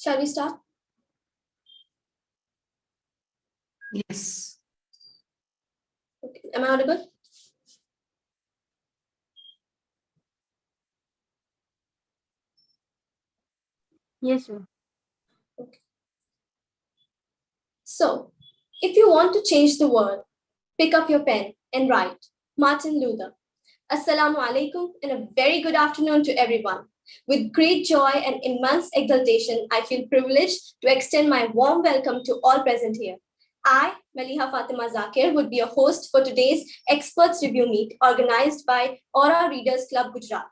Shall we start? Yes. Okay. Am I audible? Yes, sir. Okay. So, if you want to change the world, pick up your pen and write. Martin Luther. Assalamu alaikum and a very good afternoon to everyone. With great joy and immense exultation, I feel privileged to extend my warm welcome to all present here. I, Maliha Fatima Zakir, would be a host for today's Experts Review Meet organized by Aura Readers Club Gujarat.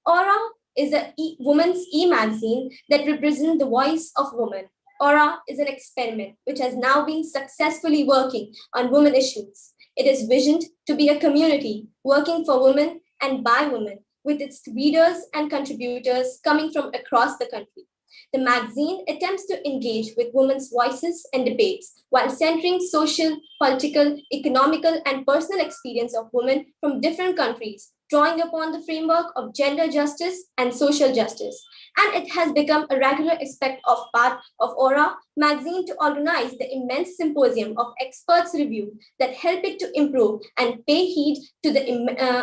Aura is a women's e-magazine that represents the voice of women. Aura is an experiment which has now been successfully working on women issues. It is visioned to be a community working for women and by women, with its readers and contributors coming from across the country. The magazine attempts to engage with women's voices and debates while centering social, political, economical, and personal experience of women from different countries, drawing upon the framework of gender justice and social justice. And it has become a regular aspect of part of Aura magazine to organize the immense symposium of experts review that help it to improve and pay heed to the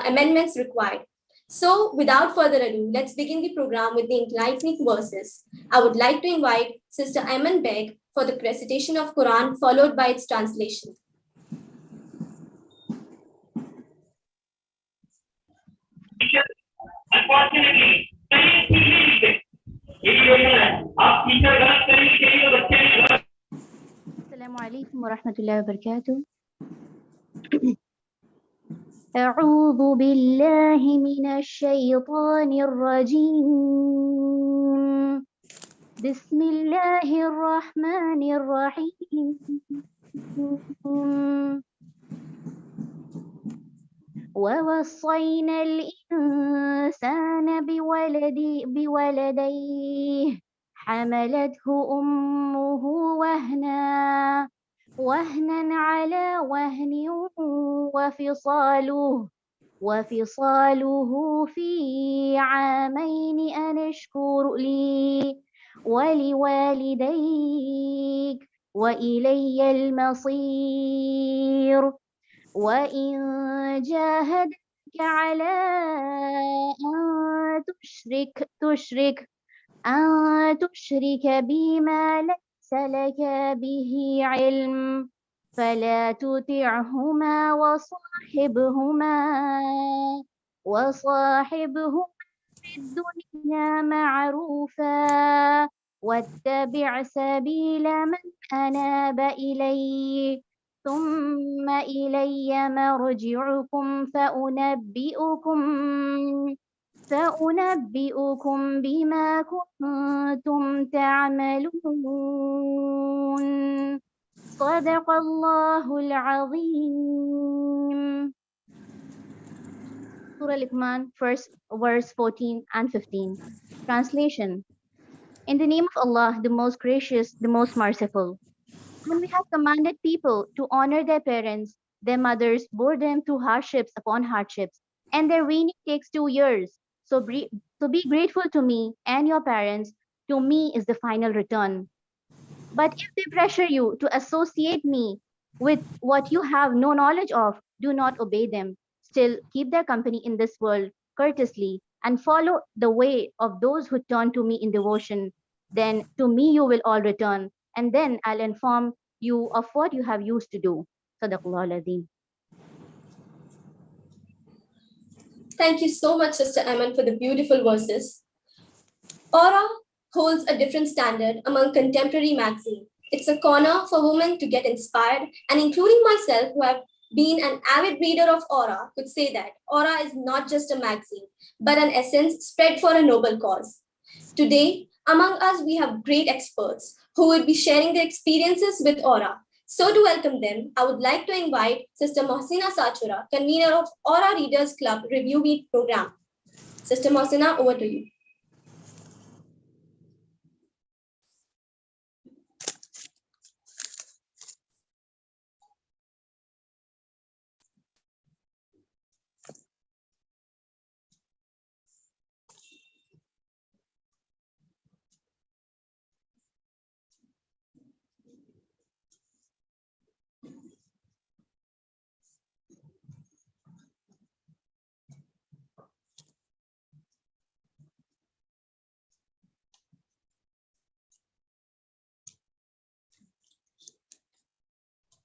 amendments required. So, without further ado, let's begin the program with the enlightening verses. I would like to invite Sister Ayman Beg for the recitation of Quran, followed by its translation. Unfortunately, Assalamu alaikum wa rahmatullahi wa barakatuh. أعوذ بالله من الشيطان الرجيم بسم الله الرحمن الرحيم ووصينا الإنسان بولديه حملته أمه وهنا على وهن وفصاله في عامين أن اشكر لي ولوالديك وإلي المصير وإن جاهدك على أن تشرك بما ليس لك به علم فلا تطعهما وصاحبهما في الدنيا معروفا واتبع سبيل من أناب إلي ثم إلي مرجعكم فأنبئكم بما كنتم تعملون صدق الله العظيم. Surah Luqman, verse 14 and 15. Translation. In the name of Allah, the most gracious, the most merciful. When we have commanded people to honor their parents, their mothers bore them through hardships upon hardships, and their weaning takes 2 years. So be grateful to me and your parents. To me is the final return. But if they pressure you to associate me with what you have no knowledge of, do not obey them. Still, keep their company in this world courteously and follow the way of those who turn to me in devotion. Then to me you will all return, and then I'll inform you of what you have used to do. Sadaqallahu al-Azim. Thank you so much, Sister Ayman, for the beautiful verses. Aura holds a different standard among contemporary magazines. It's a corner for women to get inspired, and including myself, who have been an avid reader of Aura, could say that Aura is not just a magazine, but an essence spread for a noble cause. Today, among us, we have great experts who will be sharing their experiences with Aura. So to welcome them, I would like to invite Sister Mohsina Sachura, convener of Aura Readers Club Review Week program. Sister Mohsina, over to you.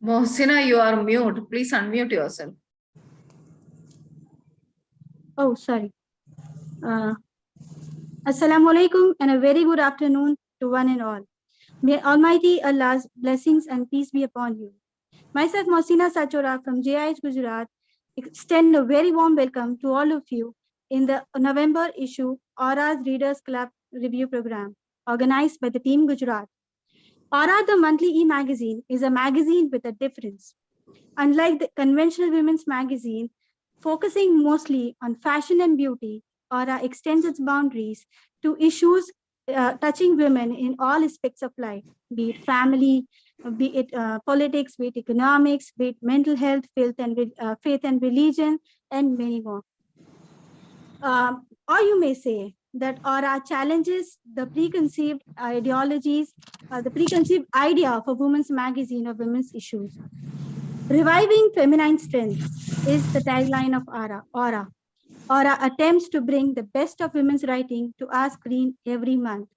Mohsina, you are mute. Please unmute yourself. Oh, sorry. Assalamu alaikum and a very good afternoon to one and all. May Almighty Allah's blessings and peace be upon you. Myself, Mohsina Sachora from JIH Gujarat, extend a very warm welcome to all of you in the November issue Aura's Readers Club Review Program, organized by the Team Gujarat. Aura, the monthly e-magazine, is a magazine with a difference. Unlike the conventional women's magazine, focusing mostly on fashion and beauty, Aura extends its boundaries to issues touching women in all aspects of life, be it family, be it politics, be it economics, be it mental health, faith and religion, and many more. Or you may say that Aura challenges the preconceived ideologies, the preconceived idea of a women's magazine of women's issues. Reviving feminine strength is the tagline of Aura. Aura attempts to bring the best of women's writing to our screen every month.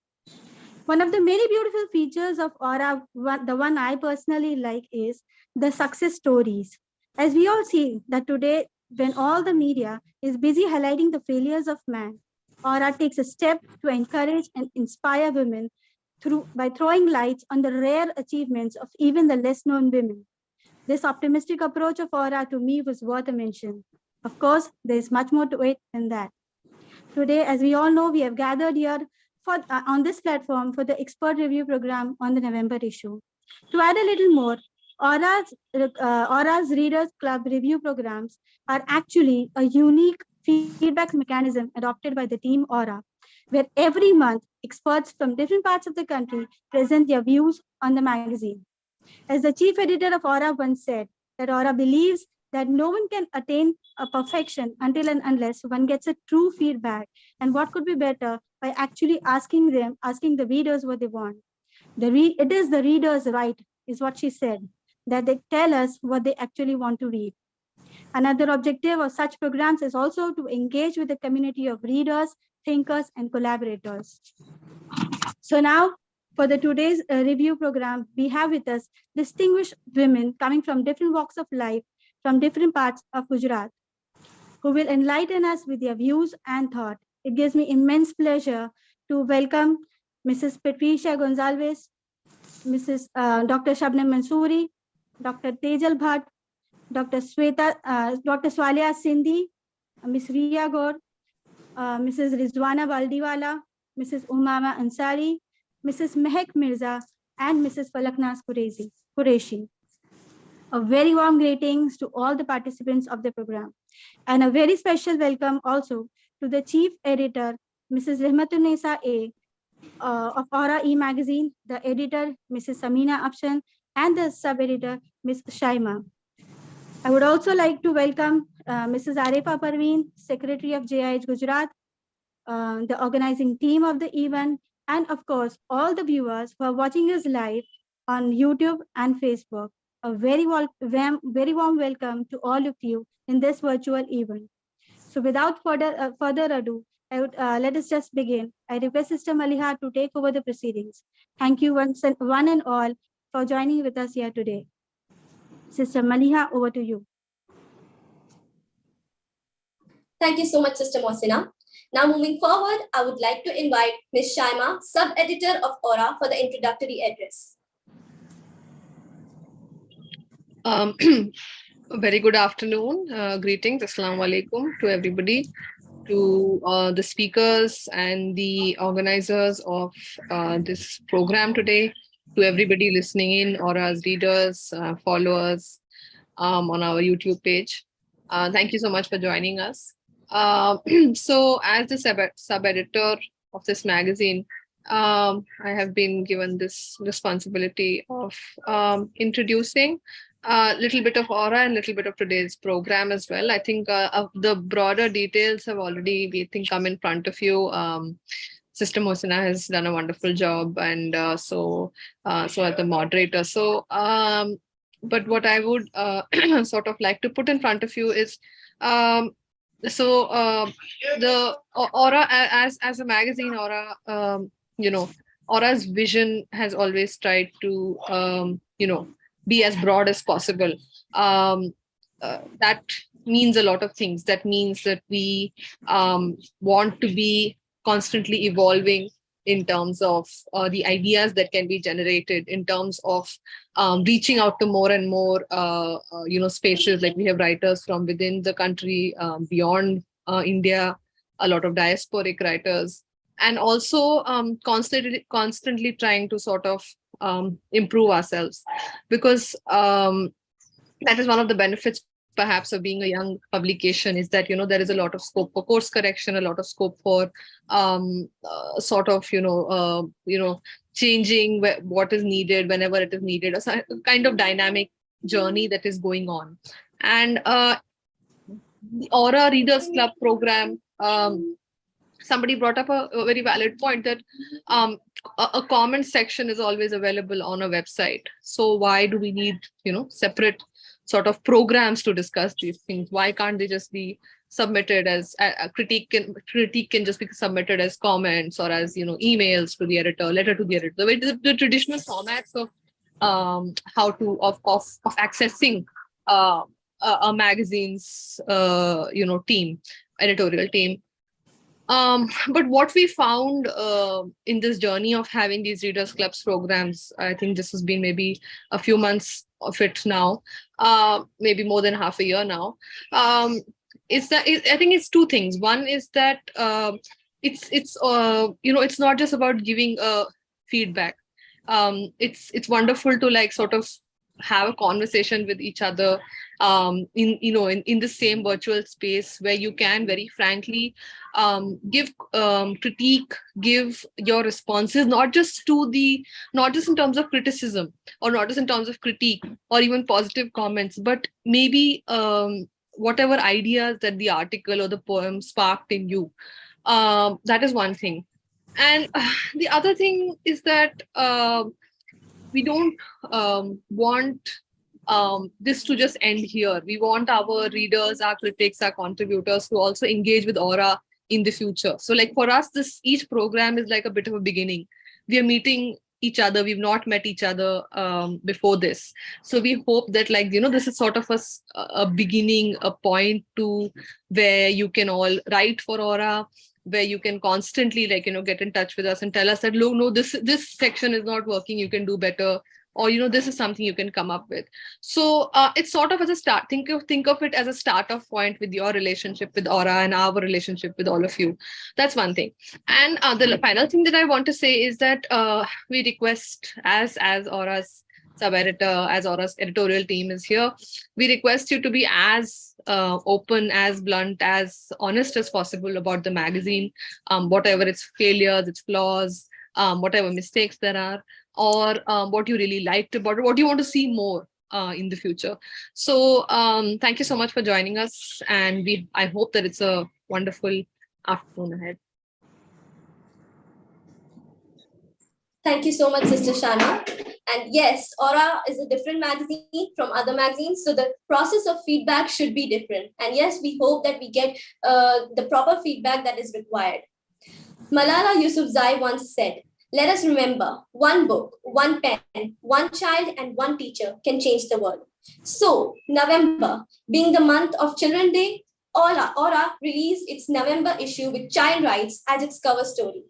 One of the many beautiful features of Aura, the one I personally like, is the success stories. As we all see that today, when all the media is busy highlighting the failures of man, Aura takes a step to encourage and inspire women by throwing lights on the rare achievements of even the less known women. This optimistic approach of Aura to me was worth a mention. Of course, there is much more to it than that. Today, as we all know, we have gathered here on this platform for the expert review program on the November issue. To add a little more, Aura's Readers Club review programs are actually a unique feedback mechanism adopted by the team Aura, where every month experts from different parts of the country present their views on the magazine. As the chief editor of Aura once said, that Aura believes that no one can attain a perfection until and unless one gets a true feedback. And what could be better by actually asking the readers what they want. It is the reader's right, is what she said, that they tell us what they actually want to read. Another objective of such programs is also to engage with the community of readers, thinkers, and collaborators. So now, for the today's review program, we have with us distinguished women coming from different walks of life, from different parts of Gujarat, who will enlighten us with their views and thought. It gives me immense pleasure to welcome Mrs. Patricia Gonzalez, Mrs. Dr. Shabnam Mansoori, Dr. Tejal Bhatt, Dr. Swalia Sindhi, Ms. Riya Gaur, Mrs. Rizwana Baldiwala, Mrs. Umama Ansari, Mrs. Mehek Mirza, and Mrs. Falaknaz Qureshi. A very warm greetings to all the participants of the program, and a very special welcome also to the chief editor, Mrs. Rahmatunnesa A. Of Aura e-magazine, the editor, Mrs. Samina Afshan, and the sub-editor, Ms. Shaima. I would also like to welcome Mrs. Arifa Parveen, Secretary of JIH Gujarat, the organizing team of the event, and of course, all the viewers who are watching us live on YouTube and Facebook. A very warm welcome to all of you in this virtual event. So without further ado, I would, let us just begin. I request Sister Maliha to take over the proceedings. Thank you one and all for joining with us here today. Sister Maliha, over to you. Thank you so much, Sister Mohsina. Now moving forward, I would like to invite Ms. Shaima, sub-editor of Aura, for the introductory address. Very good afternoon. Greetings. Assalamu alaikum to everybody, to the speakers and the organizers of this program today, to everybody listening in, Aura's readers, followers on our YouTube page. Thank you so much for joining us. So as the sub-editor of this magazine, I have been given this responsibility of introducing a little bit of Aura and a little bit of today's program as well. I think the broader details have already, we think, come in front of you. Sister Mohsina has done a wonderful job, and so at the moderator. So, but what I would sort of like to put in front of you is, the Aura as a magazine, Aura, Aura's vision has always tried to, be as broad as possible. That means a lot of things. That means that we want to be constantly evolving in terms of the ideas that can be generated, in terms of reaching out to more and more spaces. Like we have writers from within the country, beyond India, a lot of diasporic writers, and also constantly trying to sort of improve ourselves, because that is one of the benefits perhaps of being a young publication, is that there is a lot of scope for course correction, a lot of scope for sort of changing what is needed whenever it is needed, a kind of dynamic journey that is going on. And the Aura Readers Club program, somebody brought up a very valid point, that a comment section is always available on a website. So why do we need separate sort of programs to discuss these things? Why can't they just be submitted as a critique can just be submitted as comments, or as emails to the editor, letter to the editor, the traditional formats of accessing a magazine's team, editorial team. But what we found in this journey of having these Readers Clubs programs, I think this has been maybe a few months of it now, maybe more than half a year now, is that I think it's two things. One is that it's not just about giving feedback. It's wonderful to like sort of have a conversation with each other in the same virtual space, where you can very frankly give critique, give your responses, not just in terms of criticism, or not just in terms of critique or even positive comments, but maybe whatever ideas that the article or the poem sparked in you. That is one thing. And the other thing is that we don't want this to just end here. We want our readers, our critics, our contributors to also engage with Aura in the future. So like for us, each program is like a bit of a beginning. We are meeting each other. We've not met each other before this. So we hope that this is sort of a beginning, a point to where you can all write for Aura, where you can constantly get in touch with us and tell us that, no, this section is not working, you can do better, or this is something you can come up with. So it's sort of as a start. Think of it as a start-off point with your relationship with Aura and our relationship with all of you. That's one thing. And the final thing that I want to say is that we request, as Aura's sub-editor, as Aura's editorial team is here, we request you to be as open, as blunt, as honest as possible about the magazine, whatever its failures, its flaws, whatever mistakes there are, or what you really liked about it, what you want to see more in the future. So thank you so much for joining us, and I hope that it's a wonderful afternoon ahead. Thank you so much, Sister Shana. And yes, Aura is a different magazine from other magazines, so the process of feedback should be different. And yes, we hope that we get the proper feedback that is required. Malala Yousafzai once said, "Let us remember, one book, one pen, one child, and one teacher can change the world." So, November, being the month of Children's Day, Aura released its November issue with child rights as its cover story.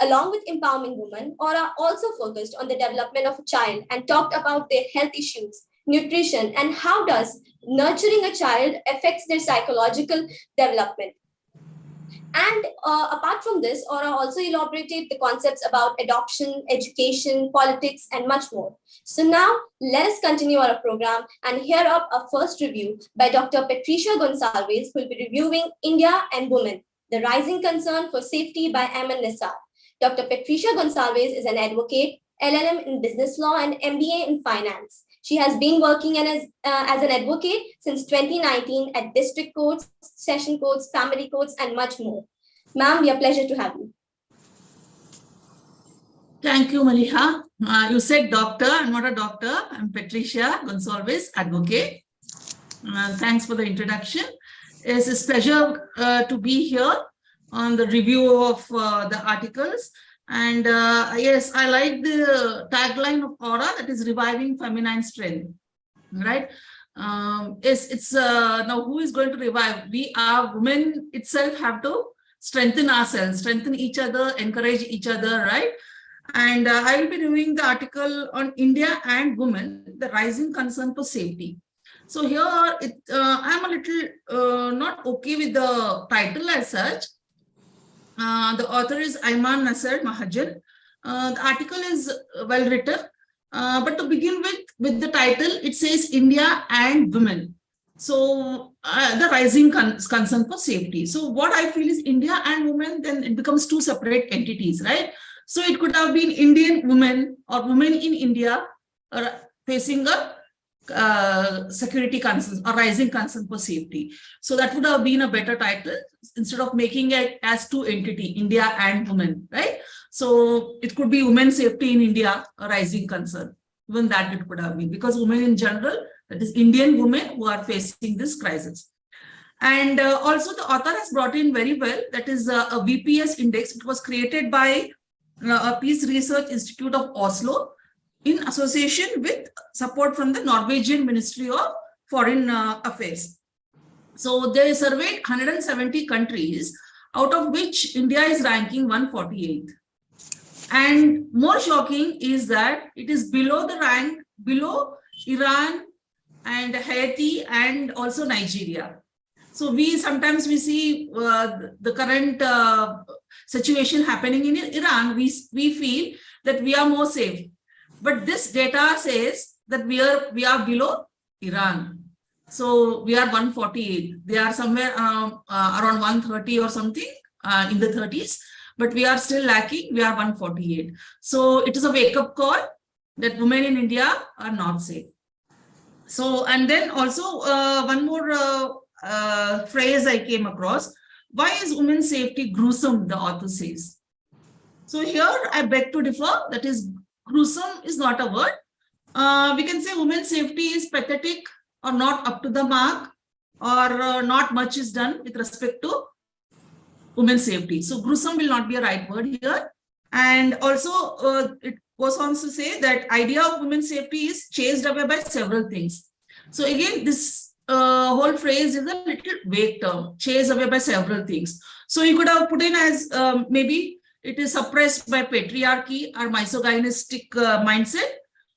Along with empowering women, Aura also focused on the development of a child and talked about their health issues, nutrition, and how does nurturing a child affects their psychological development. And apart from this, Aura also elaborated the concepts about adoption, education, politics, and much more. So now, let us continue our program and hear up our first review by Dr. Patricia Gonsalves, who will be reviewing India and Women, the Rising Concern for Safety by Ayman Nisar. Dr. Patricia Gonsalves is an advocate, LLM in business law and MBA in finance. She has been working as an advocate since 2019 at district courts, session courts, family courts, and much more. Ma'am, we are pleasure to have you. Thank you, Maliha. You said doctor. I'm not a doctor. I'm Patricia Gonsalves, advocate. Thanks for the introduction. It's a pleasure to be here on the review of the articles. And yes, I like the tagline of Aura, that is reviving feminine strength, right? Yes, it's now who is going to revive? We are women itself have to strengthen ourselves, strengthen each other, encourage each other, right? And I will be doing the article on India and women, the rising concern for safety. So here, I'm a little not okay with the title as such. The author is Ayman Nasser Mahajan. The article is well written, but to begin with the title, it says India and women. So the rising concern for safety. So what I feel is India and women, then it becomes two separate entities, right? So it could have been Indian women or women in India facing a security concerns or rising concern for safety. So that would have been a better title instead of making it as two entity, India and women, right? So it could be women's safety in India, a rising concern. Even that it could have been, because women in general, that is Indian women who are facing this crisis. And also the author has brought in very well, that is a VPS index. It was created by a Peace Research Institute of Oslo in association with support from the Norwegian Ministry of Foreign Affairs. So they surveyed 170 countries, out of which India is ranking 148th. And more shocking is that it is below the rank, below Iran and Haiti and also Nigeria. So sometimes we see the current situation happening in Iran, we feel that we are more safe. But this data says that we are below Iran. So we are 148. They are somewhere around 130 or something in the 30s, but we are still lacking. We are 148. So it is a wake-up call that women in India are not safe. So, and then also one more phrase I came across. Why is women's safety gruesome, the author says. So here I beg to differ, that is gruesome is not a word. We can say women's safety is pathetic or not up to the mark, or not much is done with respect to women's safety. So gruesome will not be a right word here. And also it goes on to say that idea of women's safety is chased away by several things. So again, this whole phrase is a little vague term, chased away by several things. So you could have put in as maybe it is suppressed by patriarchy or misogynistic mindset.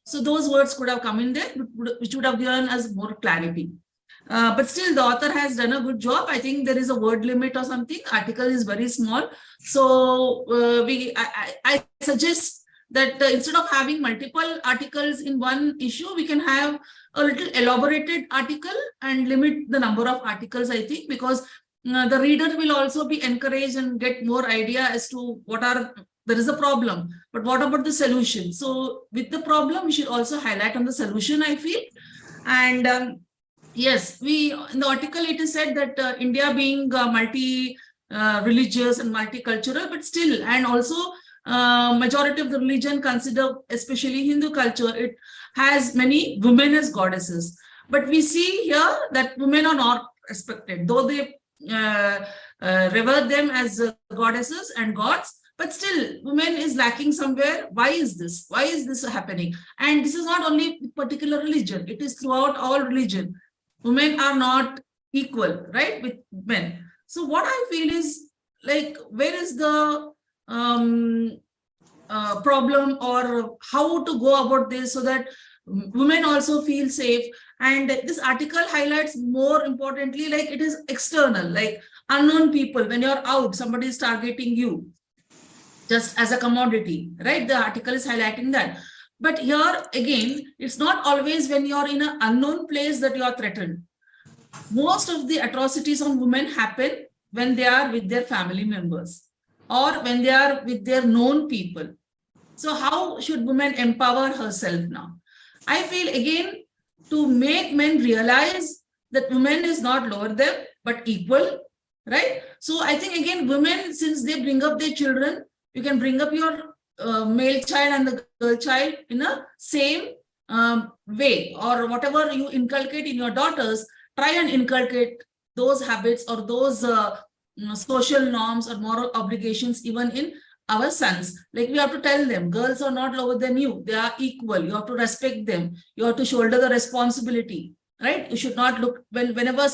So those words could have come in there, which would have given us more clarity. But still, the author has done a good job. I think there is a word limit or something. Article is very small. So I suggest that instead of having multiple articles in one issue, we can have a little elaborated article and limit the number of articles, I think, because the reader will also be encouraged and get more idea as to there is a problem, but what about the solution? So with the problem, we should also highlight on the solution, I feel. And yes, in the article, it is said that India being multi-religious and multicultural, but still, and also majority of the religion consider, especially Hindu culture, it has many women as goddesses. But we see here that women are not respected, though they revere them as goddesses and gods, but still women is lacking somewhere. Why is this? Why is this happening? And this is not only particular religion, it is throughout all religion. Women are not equal, right, with men. So what I feel is, like, where is the problem, or how to go about this so that women also feel safe? And this article highlights, more importantly, like it is external, like unknown people. When you're out, somebody is targeting you just as a commodity, right? The article is highlighting that. But here again, it's not always when you're in an unknown place that you are threatened. Most of the atrocities on women happen when they are with their family members or when they are with their known people. So how should women empower herself now? I feel, again, to make men realize that women is not lower them, but equal, right? So I think, again, women, since they bring up their children, you can bring up your male child and the girl child in a same way, or whatever you inculcate in your daughters, try and inculcate those habits or those social norms or moral obligations even in our sons. Like we have to tell them, girls are not lower than you. They are equal. You have to respect them. You have to shoulder the responsibility, right? You should not look whenever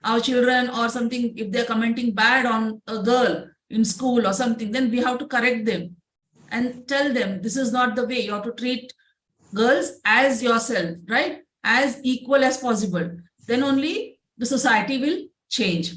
our children or something, if they're commenting bad on a girl in school or something, then we have to correct them and tell them this is not the way. You have to treat girls as yourself, right? As equal as possible. Then only the society will change.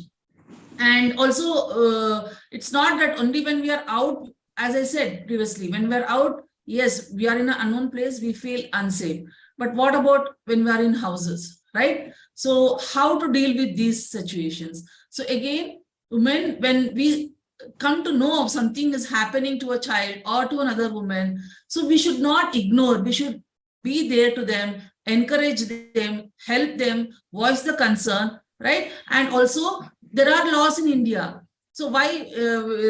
And also, it's not that only when we are out, as I said previously, when we're out, yes, we are in an unknown place, we feel unsafe. But what about when we are in houses, right? So how to deal with these situations? So again, women, when we come to know of something is happening to a child or to another woman, so we should not ignore, we should be there to them, encourage them, help them, voice the concern, right? And also there are laws in India. So why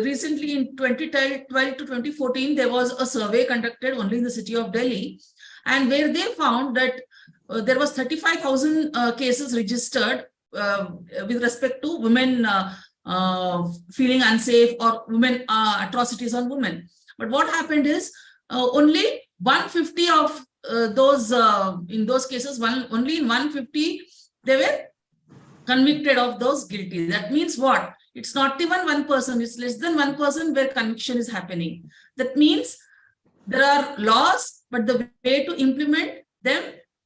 recently in 2012 to 2014, there was a survey conducted only in the city of Delhi, and where they found that there was 35,000 cases registered with respect to women feeling unsafe or women atrocities on women. But what happened is only 150 of those in those cases, only in 150 they were convicted of those guilty. That means what? It's not even 1%, it's less than 1% where conviction is happening. That means there are laws, but the way to implement them,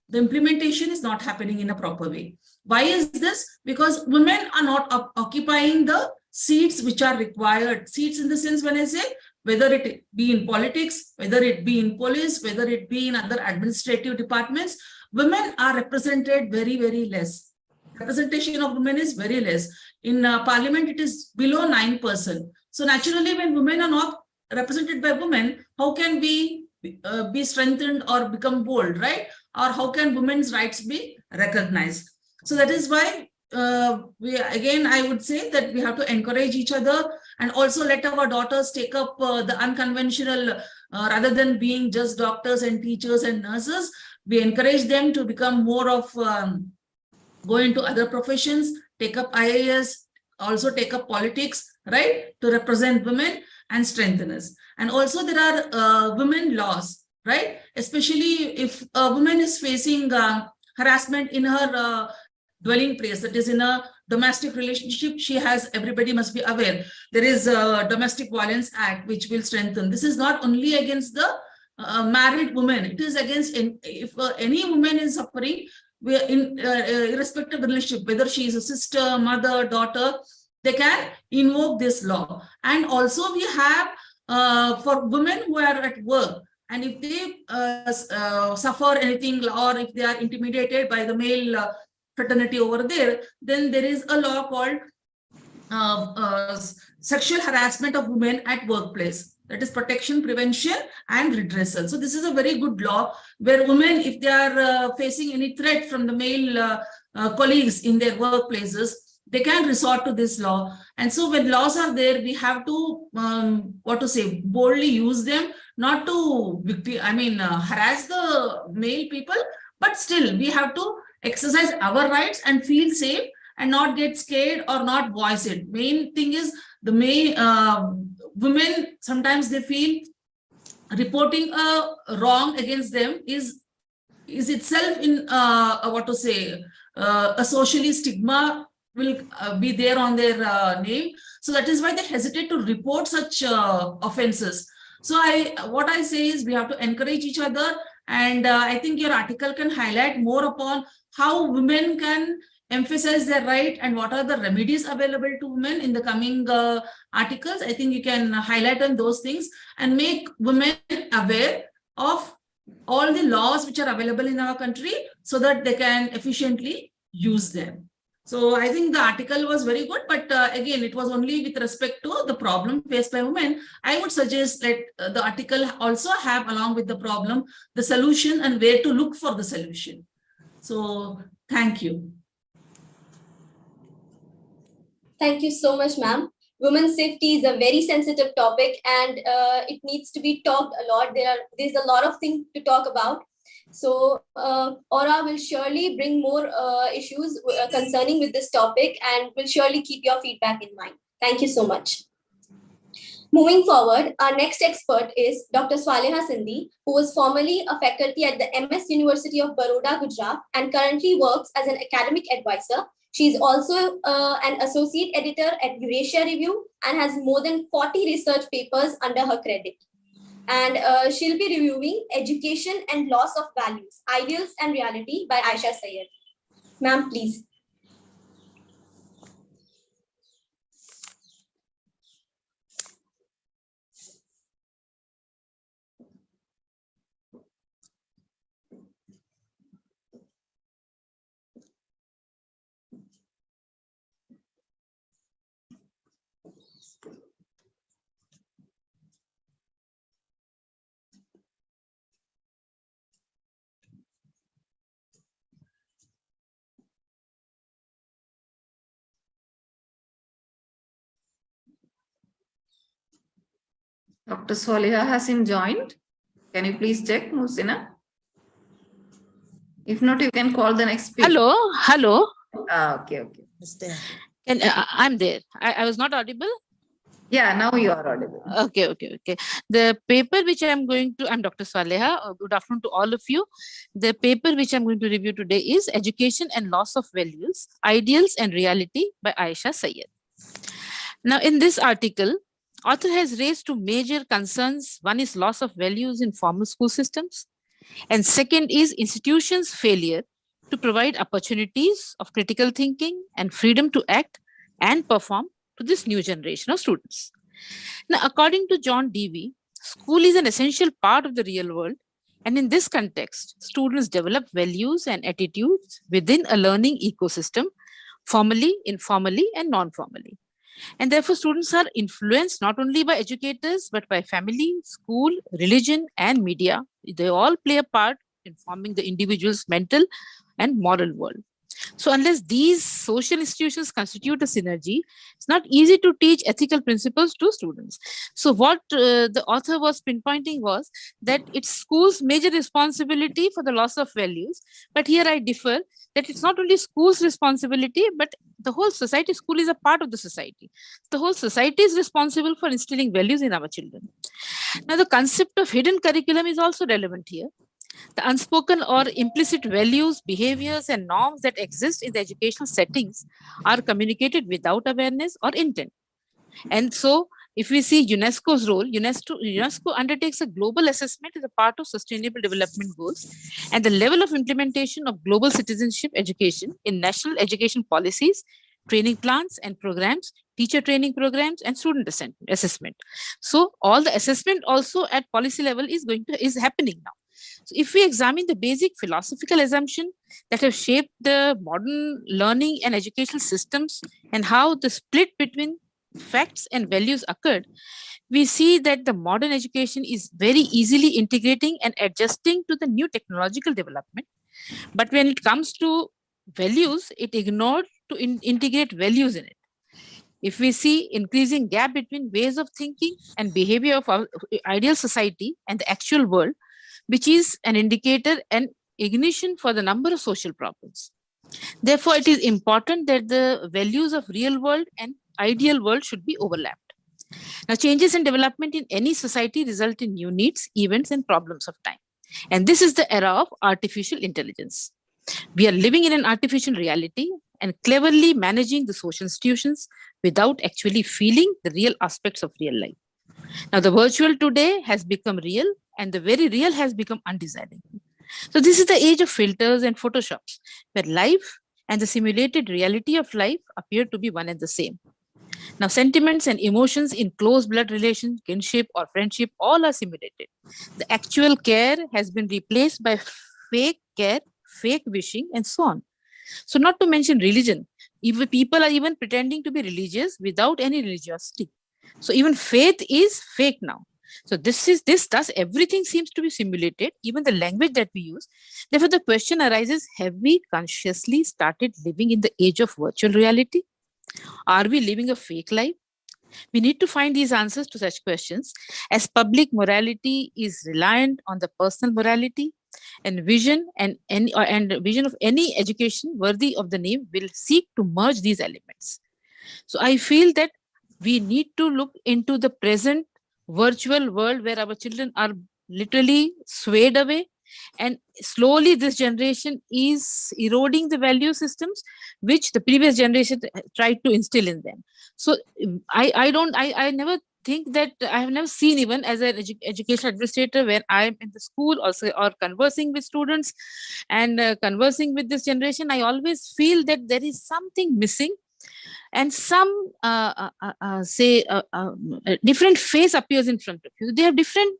the implementation is not happening in a proper way. Why is this? Because women are not occupying the seats which are required. Seats in the sense, when I say, whether it be in politics, whether it be in police, whether it be in other administrative departments, women are represented very, very less. Representation of women is very less. In parliament, it is below 9%. So naturally, when women are not represented by women, how can we be strengthened or become bold, right? Or how can women's rights be recognized? So that is why, I would say that we have to encourage each other and also let our daughters take up the unconventional, rather than being just doctors and teachers and nurses. We encourage them to become more of go into other professions, take up IAS, also take up politics, right, to represent women and strengthen us. And also there are women laws, right, especially if a woman is facing harassment in her dwelling place, that is in a domestic relationship, everybody must be aware, there is a Domestic Violence Act which will strengthen. This is not only against the married woman, it is against if any woman is suffering, we are in irrespective of relationship, whether she is a sister, mother, daughter, they can invoke this law. And also we have for women who are at work, and if they suffer anything or if they are intimidated by the male fraternity over there, then there is a law called Sexual Harassment of Women at Workplace. That is protection, prevention, and redressal. So this is a very good law where women, if they are facing any threat from the male colleagues in their workplaces, they can resort to this law. And so when laws are there, we have to, boldly use them, not to harass the male people, but still we have to exercise our rights and feel safe and not get scared or not voice it. Main thing is women, sometimes they feel reporting a wrong against them is itself in a socially stigma will be there on their name. So that is why they hesitate to report such offenses. So what I say is we have to encourage each other, and I think your article can highlight more upon how women can emphasize their right and what are the remedies available to women in the coming articles. I think you can highlight on those things and make women aware of all the laws which are available in our country so that they can efficiently use them. So I think the article was very good, but again, it was only with respect to the problem faced by women. I would suggest that the article also have, along with the problem, the solution and where to look for the solution. So thank you. Thank you so much, ma'am. Women's safety is a very sensitive topic, and it needs to be talked a lot. There's a lot of things to talk about. So Aura will surely bring more issues concerning with this topic, and will surely keep your feedback in mind. Thank you so much. Moving forward, our next expert is Dr. Swaleha Sindhi, who was formerly a faculty at the MS University of Baroda, Gujarat, and currently works as an academic advisor. She is also an associate editor at Eurasia Review and has more than 40 research papers under her credit. And she'll be reviewing Education and Loss of Values, Ideals and Reality by Aisha Syed. Ma'am, please. Dr. Swaleha hasn't joined. Can you please check, Musina? If not, you can call the next speaker. Hello. Okay. I'm there. I was not audible. Yeah, now you are audible. Okay. The paper which I'm Dr. Swaleha. Good afternoon to all of you. The paper which I'm going to review today is Education and Loss of Values, Ideals and Reality by Aisha Syed. Now, in this article, author has raised two major concerns. One is loss of values in formal school systems. And second is institutions' failure to provide opportunities of critical thinking and freedom to act and perform to this new generation of students. Now, according to John Dewey, school is an essential part of the real world. And in this context, students develop values and attitudes within a learning ecosystem, formally, informally, and non-formally. And therefore, students are influenced not only by educators, but by family, school, religion, and media. They all play a part in forming the individual's mental and moral world. So unless these social institutions constitute a synergy, it's not easy to teach ethical principles to students. So what the author was pinpointing was that it's school's major responsibility for the loss of values. But here I differ, that it's not only school's responsibility, but the whole society. School is a part of the society. The whole society is responsible for instilling values in our children. Now, the concept of hidden curriculum is also relevant here. The unspoken or implicit values, behaviors, and norms that exist in the educational settings are communicated without awareness or intent. And so, if we see UNESCO's role, UNESCO undertakes a global assessment as a part of Sustainable Development Goals, and the level of implementation of global citizenship education in national education policies, training plans and programs, teacher training programs, and student assessment. So, all the assessment also at policy level is happening now. So if we examine the basic philosophical assumption that have shaped the modern learning and educational systems and how the split between facts and values occurred, we see that the modern education is very easily integrating and adjusting to the new technological development. But when it comes to values, it ignored to integrate values in it. If we see increasing gap between ways of thinking and behavior of our ideal society and the actual world, which is an indicator and ignition for the number of social problems. Therefore, it is important that the values of real world and ideal world should be overlapped. Now, changes in development in any society result in new needs, events, and problems of time. And this is the era of artificial intelligence. We are living in an artificial reality and cleverly managing the social institutions without actually feeling the real aspects of real life. Now, the virtual today has become real, and the very real has become undesirable. So this is the age of filters and photoshops, where life and the simulated reality of life appear to be one and the same. Now, sentiments and emotions in close blood relations, kinship or friendship, all are simulated. The actual care has been replaced by fake care, fake wishing, and so on. So not to mention religion. Even people are even pretending to be religious without any religiosity. So even faith is fake now. So thus everything seems to be simulated, even the language that we use. Therefore, the question arises, have we consciously started living in the age of virtual reality? Are we living a fake life? We need to find these answers to such questions, as public morality is reliant on the personal morality, and vision vision of any education worthy of the name will seek to merge these elements. So I feel that we need to look into the present virtual world where our children are literally swayed away, and slowly this generation is eroding the value systems which the previous generation tried to instill in them. So I never think that I have never seen, even as an education administrator, where I am in the school also or conversing with students and conversing with this generation, I always feel that there is something missing, and some different face appears in front of you. They have different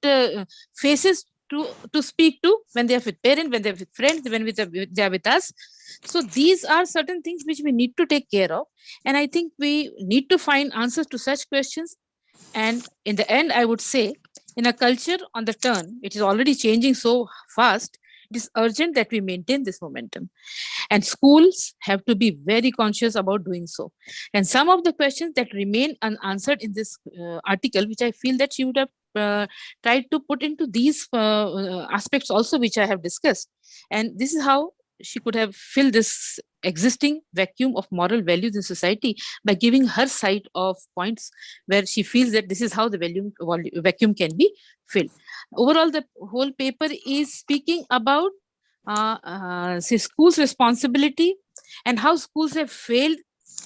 faces to speak to when they are with parents, when they're with friends, when they are with us. So these are certain things which we need to take care of, and I think we need to find answers to such questions. And in the end, I would say, in a culture on the turn, it is already changing so fast, it is urgent that we maintain this momentum. And schools have to be very conscious about doing so. And some of the questions that remain unanswered in this article, which I feel that she would have tried to put into these aspects also, which I have discussed. And this is how she could have filled this existing vacuum of moral values in society by giving her side of points where she feels that this is how the vacuum can be filled. Overall, the whole paper is speaking about say schools' responsibility and how schools have failed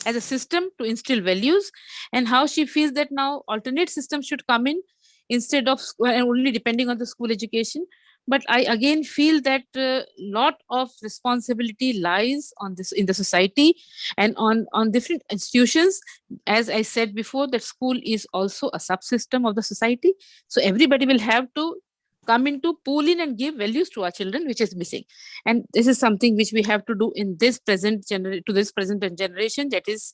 as a system to instill values, and how she feels that now alternate systems should come in instead of only depending on the school education. But I again feel that a lot of responsibility lies on this in the society and on different institutions. As I said before, that school is also a subsystem of the society. So everybody will have to come into, pool in and give values to our children, which is missing. And this is something which we have to do in this present generation that is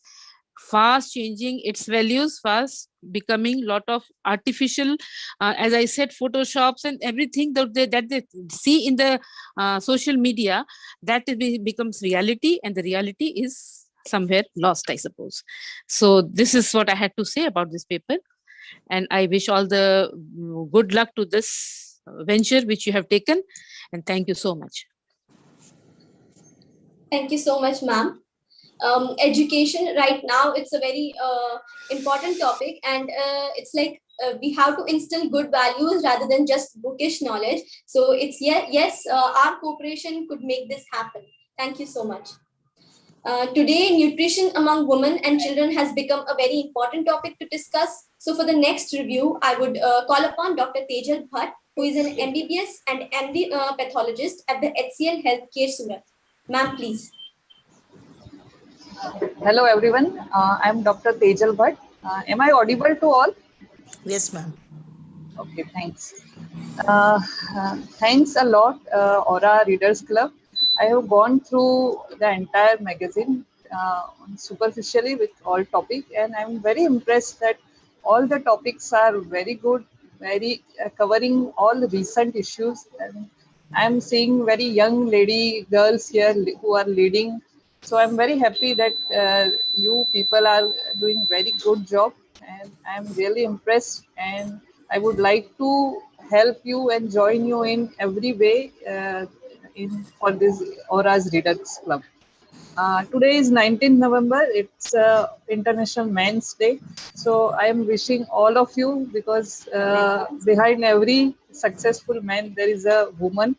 fast changing its values, fast becoming lot of artificial, as I said, photoshops and everything that they see in the social media, that becomes reality, and the reality is somewhere lost, I suppose. So this is what I had to say about this paper, and I wish all the good luck to this venture which you have taken, and thank you so much. Thank you so much, ma'am. Education right now, it's a very important topic, and it's like we have to instill good values rather than just bookish knowledge. So it's yes, our cooperation could make this happen. Thank you so much. Today, nutrition among women and children has become a very important topic to discuss. So for the next review, I would call upon Dr. Tejal Bhatt, who is an MBBS and MD pathologist at the HCL Healthcare Surat. Ma'am, please. Hello everyone, I am Dr. Tejal Bhatt. Am I audible to all? Yes, ma'am. Okay, thanks. Thanks a lot, Aura Readers Club. I have gone through the entire magazine superficially with all topics, and I am very impressed that all the topics are very good, very covering all the recent issues. And I am seeing very young girls here who are leading. So I'm very happy that you people are doing very good job, and I'm really impressed, and I would like to help you and join you in every way for this Aura's Readers Club. Today is 19th November. It's International Men's Day. So I am wishing all of you, because behind every successful man, there is a woman,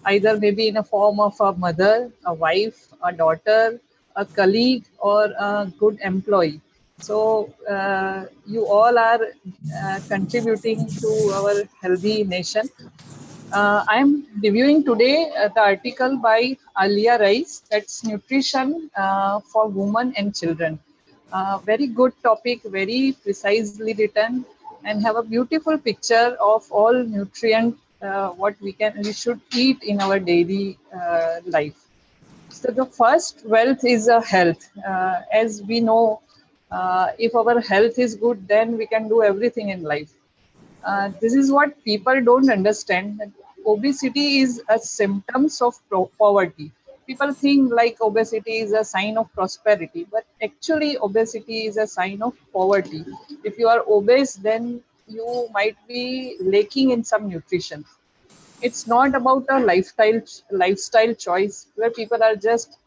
either maybe in a form of a mother, a wife, a daughter, a colleague, or a good employee. So you all are contributing to our healthy nation. I'm reviewing today the article by Alia Rice, that's nutrition for women and children. Very good topic, very precisely written, and have a beautiful picture of all nutrient what we should eat in our daily life. So the first wealth is health. As we know, if our health is good, then we can do everything in life. This is what people don't understand. That obesity is a symptoms of poverty. People think like obesity is a sign of prosperity, but actually obesity is a sign of poverty. If you are obese, then you might be lacking in some nutrition. It's not about a lifestyle choice where people are just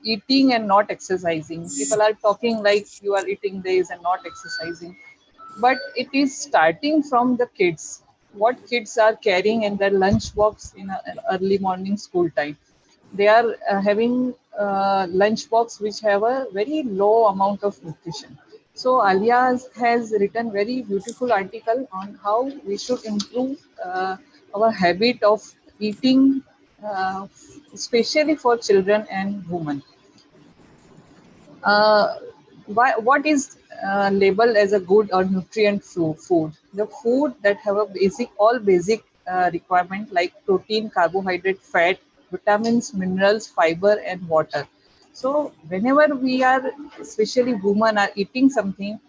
eating and not exercising. People are talking like you are eating this and not exercising. But it is starting from the kids. What kids are carrying in their lunch box in an early morning school time. They are having lunch box which have a very low amount of nutrition. So Alia has written very beautiful article on how we should improve our habit of eating, uh, especially for children and women. Uh, what is labeled as a good or nutrient food? The food that have a all basic requirement like protein, carbohydrate, fat, vitamins, minerals, fiber, and water. So whenever we are, especially women, are eating something,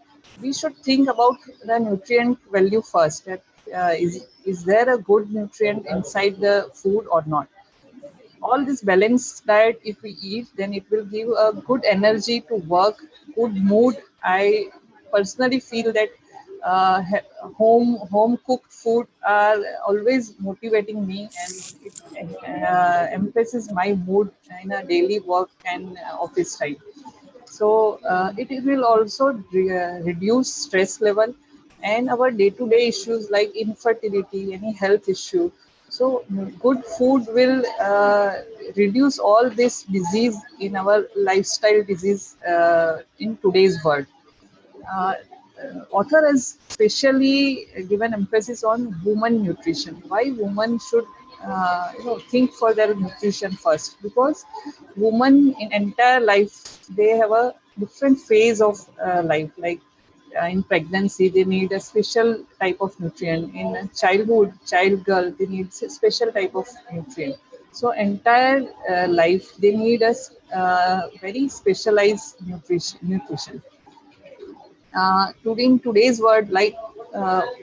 we should think about the nutrient value first. That is there a good nutrient inside the food or not? All this balanced diet, if we eat, then it will give a good energy to work, good mood. I personally feel that home cooked food are always motivating me, and it emphasizes my mood in a daily work and office time. So it will also reduce stress level and our day-to-day issues like infertility, any health issue. So good food will reduce all this disease in our lifestyle disease in today's world. Uh, Author has specially given emphasis on women nutrition. Why women should think for their nutrition first? Because women in entire life, they have a different phase of life. Like in pregnancy, they need a special type of nutrient. In childhood, child girl, they need a special type of nutrient. So entire life, they need a very specialized nutrition. In today's world, like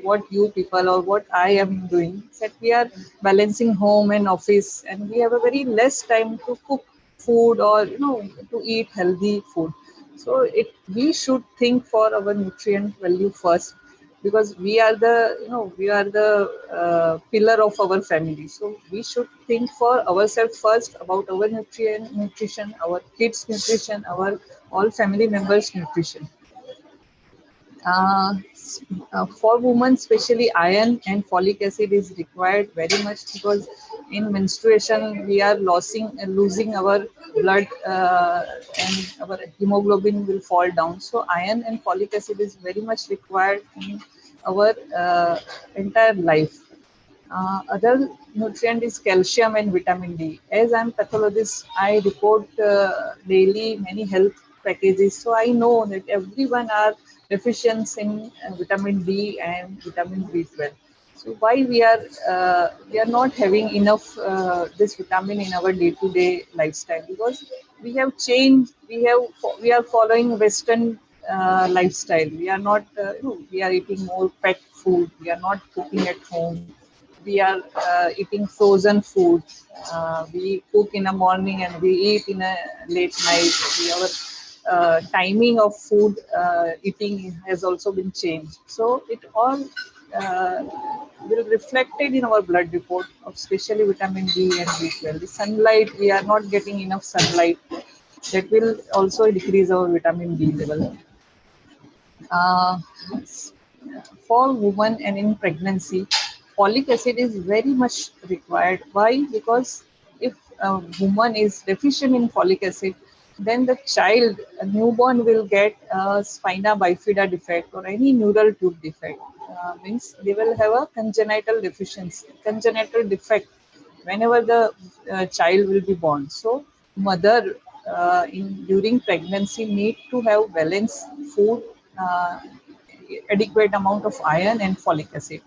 what you people or what I am doing, is that we are balancing home and office, and we have a very less time to cook food or to eat healthy food. So we should think for our nutrient value first, because we are the pillar of our family. So we should think for ourselves first about our nutrition, our kids nutrition, our all family members nutrition. uh, for women, especially iron and folic acid is required very much, because in menstruation we are losing our blood, and our hemoglobin will fall down. So iron and folic acid is very much required in our entire life. Other nutrient is calcium and vitamin D. As I'm pathologist, I report daily many health packages. So I know that everyone are deficient in vitamin D and vitamin B12. So why we are not having enough this vitamin in our day-to-day lifestyle? Because we have changed. We are following Western lifestyle. We are not. We are eating more packed food. We are not cooking at home. We are eating frozen food. We cook in the morning and we eat in a late night. Our timing of food eating has also been changed. So it all uh, will reflected in our blood report of especially vitamin D and B12. The sunlight, we are not getting enough sunlight. That will also decrease our vitamin D level. Uh, for women and in pregnancy, folic acid is very much required. Why? Because if a woman is deficient in folic acid, then the child, a newborn, will get a spina bifida defect or any neural tube defect. Means they will have a congenital deficiency, congenital defect whenever the child will be born. So mother during pregnancy need to have balanced food, uh, adequate amount of iron and folic acid.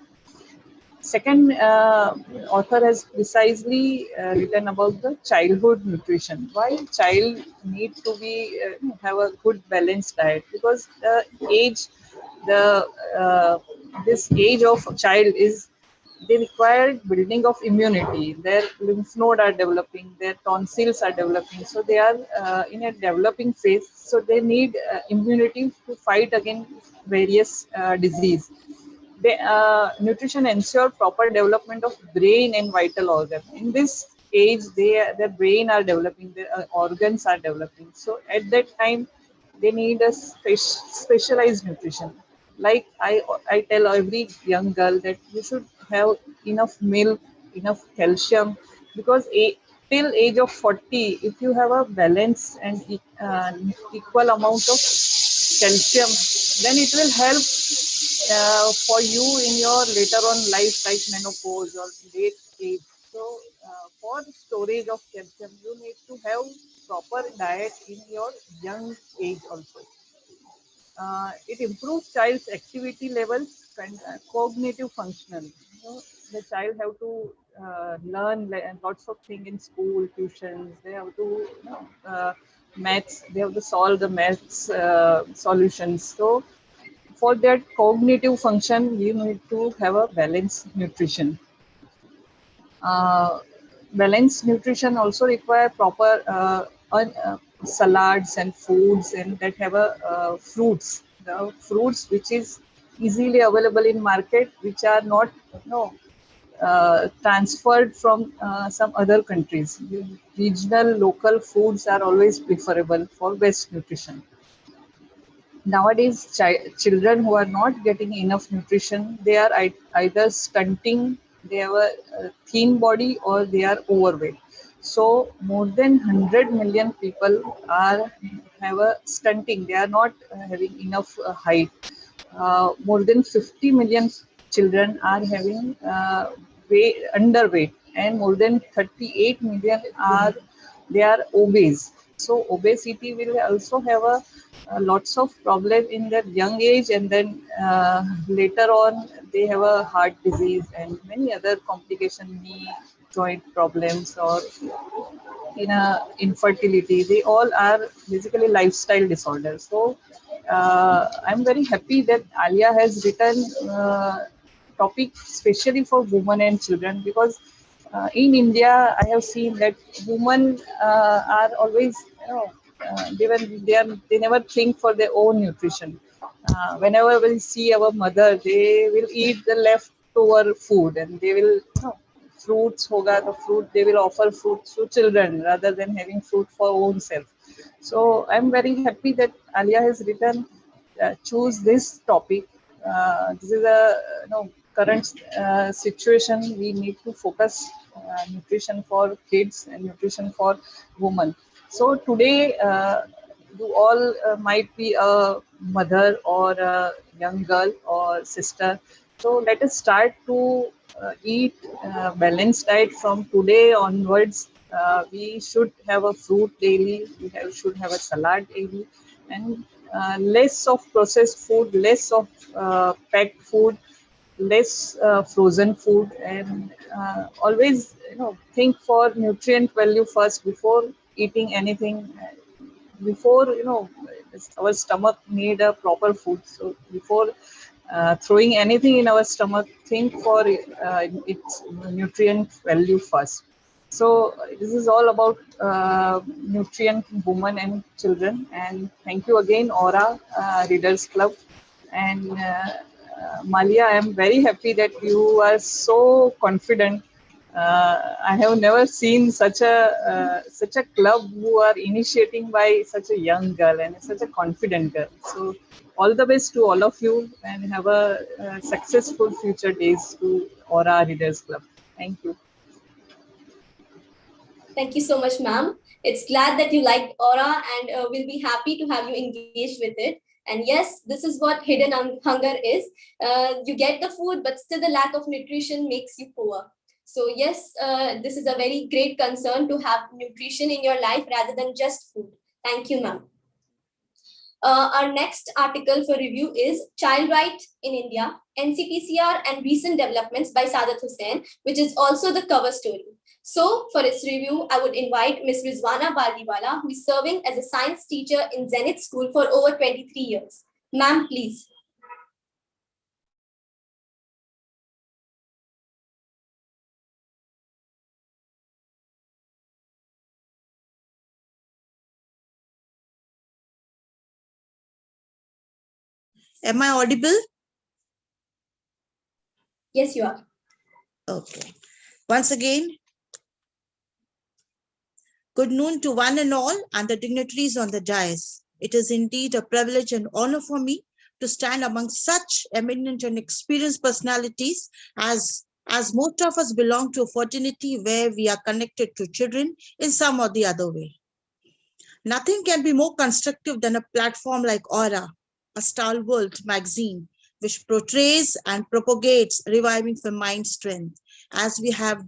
Second, author has precisely written about the childhood nutrition. Why child need to be have a good balanced diet? Because the age, the this age of child is, they require building of immunity. Their lymph node are developing, their tonsils are developing, so they are in a developing phase. So they need immunity to fight against various disease. Nutrition ensure proper development of brain and vital organ. In this age, their brain are developing, their organs are developing. So at that time, they need a specialized nutrition. Like I tell every young girl that you should have enough milk, enough calcium, because till age of 40, if you have a balanced and equal amount of calcium, then it will help for you in your later on life, like menopause or late age. So for storage of calcium, you need to have proper diet in your young age also. It improves child's activity levels and cognitive function. The child have to learn lots of things in school, tuitions. They have to maths. They have to solve the maths solutions. So for that cognitive function, you need to have a balanced nutrition. Uh, Balanced nutrition also require proper salads and foods, and that have a fruits. The fruits which is easily available in market, which are not transferred from some other countries. Regional local foods are always preferable for best nutrition. Nowadays, children who are not getting enough nutrition, they are either stunting, they have a thin body, or they are overweight. So more than 100 million people are have a stunting. They are not having enough height. More than 50 million children are having underweight, and more than 38 million are obese. So obesity will also have lots of problem in their young age, and then later on they have a heart disease and many other complications, knee joint problems, or infertility. They all are basically lifestyle disorders. So I'm very happy that Alia has written topic especially for women and children, because in India I have seen that women are always they never think for their own nutrition. Whenever we see our mother, they will eat the leftover food, and they will fruits hoga the fruit, they will offer fruits to children rather than having fruit for own self. So I'm very happy that Alia has written choose this topic. This is a current situation. We need to focus nutrition for kids and nutrition for women. So today, you all might be a mother or a young girl or sister. So let us start to eat balanced diet from today onwards. We should have a fruit daily. Should have a salad daily, and less of processed food, less of packed food, less frozen food, and always think for nutrient value first before eating anything. Before our stomach need a proper food. So before throwing anything in our stomach, think for its nutrient value first. So this is all about nutrient women and children. And thank you again, Aura Readers Club. And Malia, I am very happy that you are so confident. I have never seen such a club who are initiating by such a young girl and such a confident girl. So all the best to all of you, and have a successful future days to Aura Readers Club. Thank you. Thank you so much, ma'am. It's glad that you liked Aura, and we'll be happy to have you engaged with it. And yes, this is what hidden hunger is. You get the food, but still the lack of nutrition makes you poor. So yes, this is a very great concern to have nutrition in your life rather than just food. Thank you, ma'am. Our next article for review is Child Right in India, NCPCR and Recent Developments by Saadat Hussain, which is also the cover story. So for its review, I would invite Ms. Rizwana Baldiwala, who is serving as a science teacher in Zenith School for over 23 years. Ma'am, please. Am I audible? Yes, you are. Okay. Once again, Good noon to one and all and the dignitaries on the dais. It is indeed a privilege and honor for me to stand among such eminent and experienced personalities as most of us belong to a fraternity where we are connected to children in some or the other way. Nothing can be more constructive than a platform like Aura, a stalwart magazine which portrays and propagates reviving feminine strength. As we have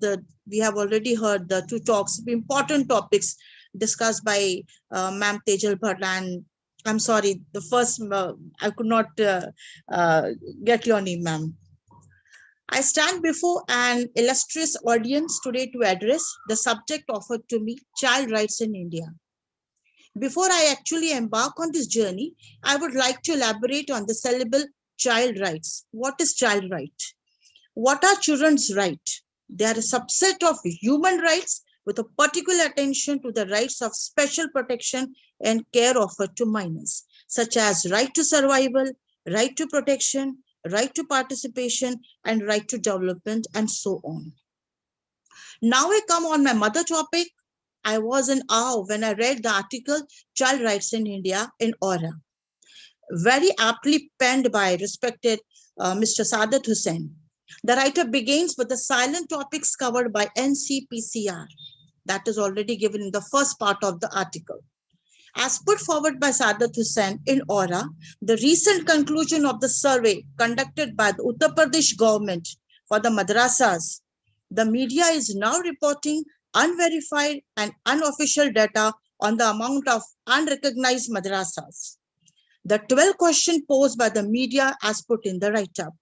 already heard the two talks, important topics discussed by Ma'am Tejal Bhatt, and I'm sorry, the first, I could not get your name, ma'am. I stand before an illustrious audience today to address the subject offered to me, child rights in India. Before I actually embark on this journey, I would like to elaborate on the syllable child rights. What is child right? What are children's rights? They are a subset of human rights with a particular attention to the rights of special protection and care offered to minors, such as right to survival, right to protection, right to participation, and right to development, and so on. Now I come on my mother topic. I was in awe when I read the article Child Rights in India in Aura, very aptly penned by respected Mr. Saadat Hussain. The writer begins with the silent topics covered by NCPCR. That is already given in the first part of the article. As put forward by Saadat Hussain in Aura, the recent conclusion of the survey conducted by the Uttar Pradesh government for the madrasas, the media is now reporting unverified and unofficial data on the amount of unrecognized madrasas. The 12 question posed by the media as put in the write-up.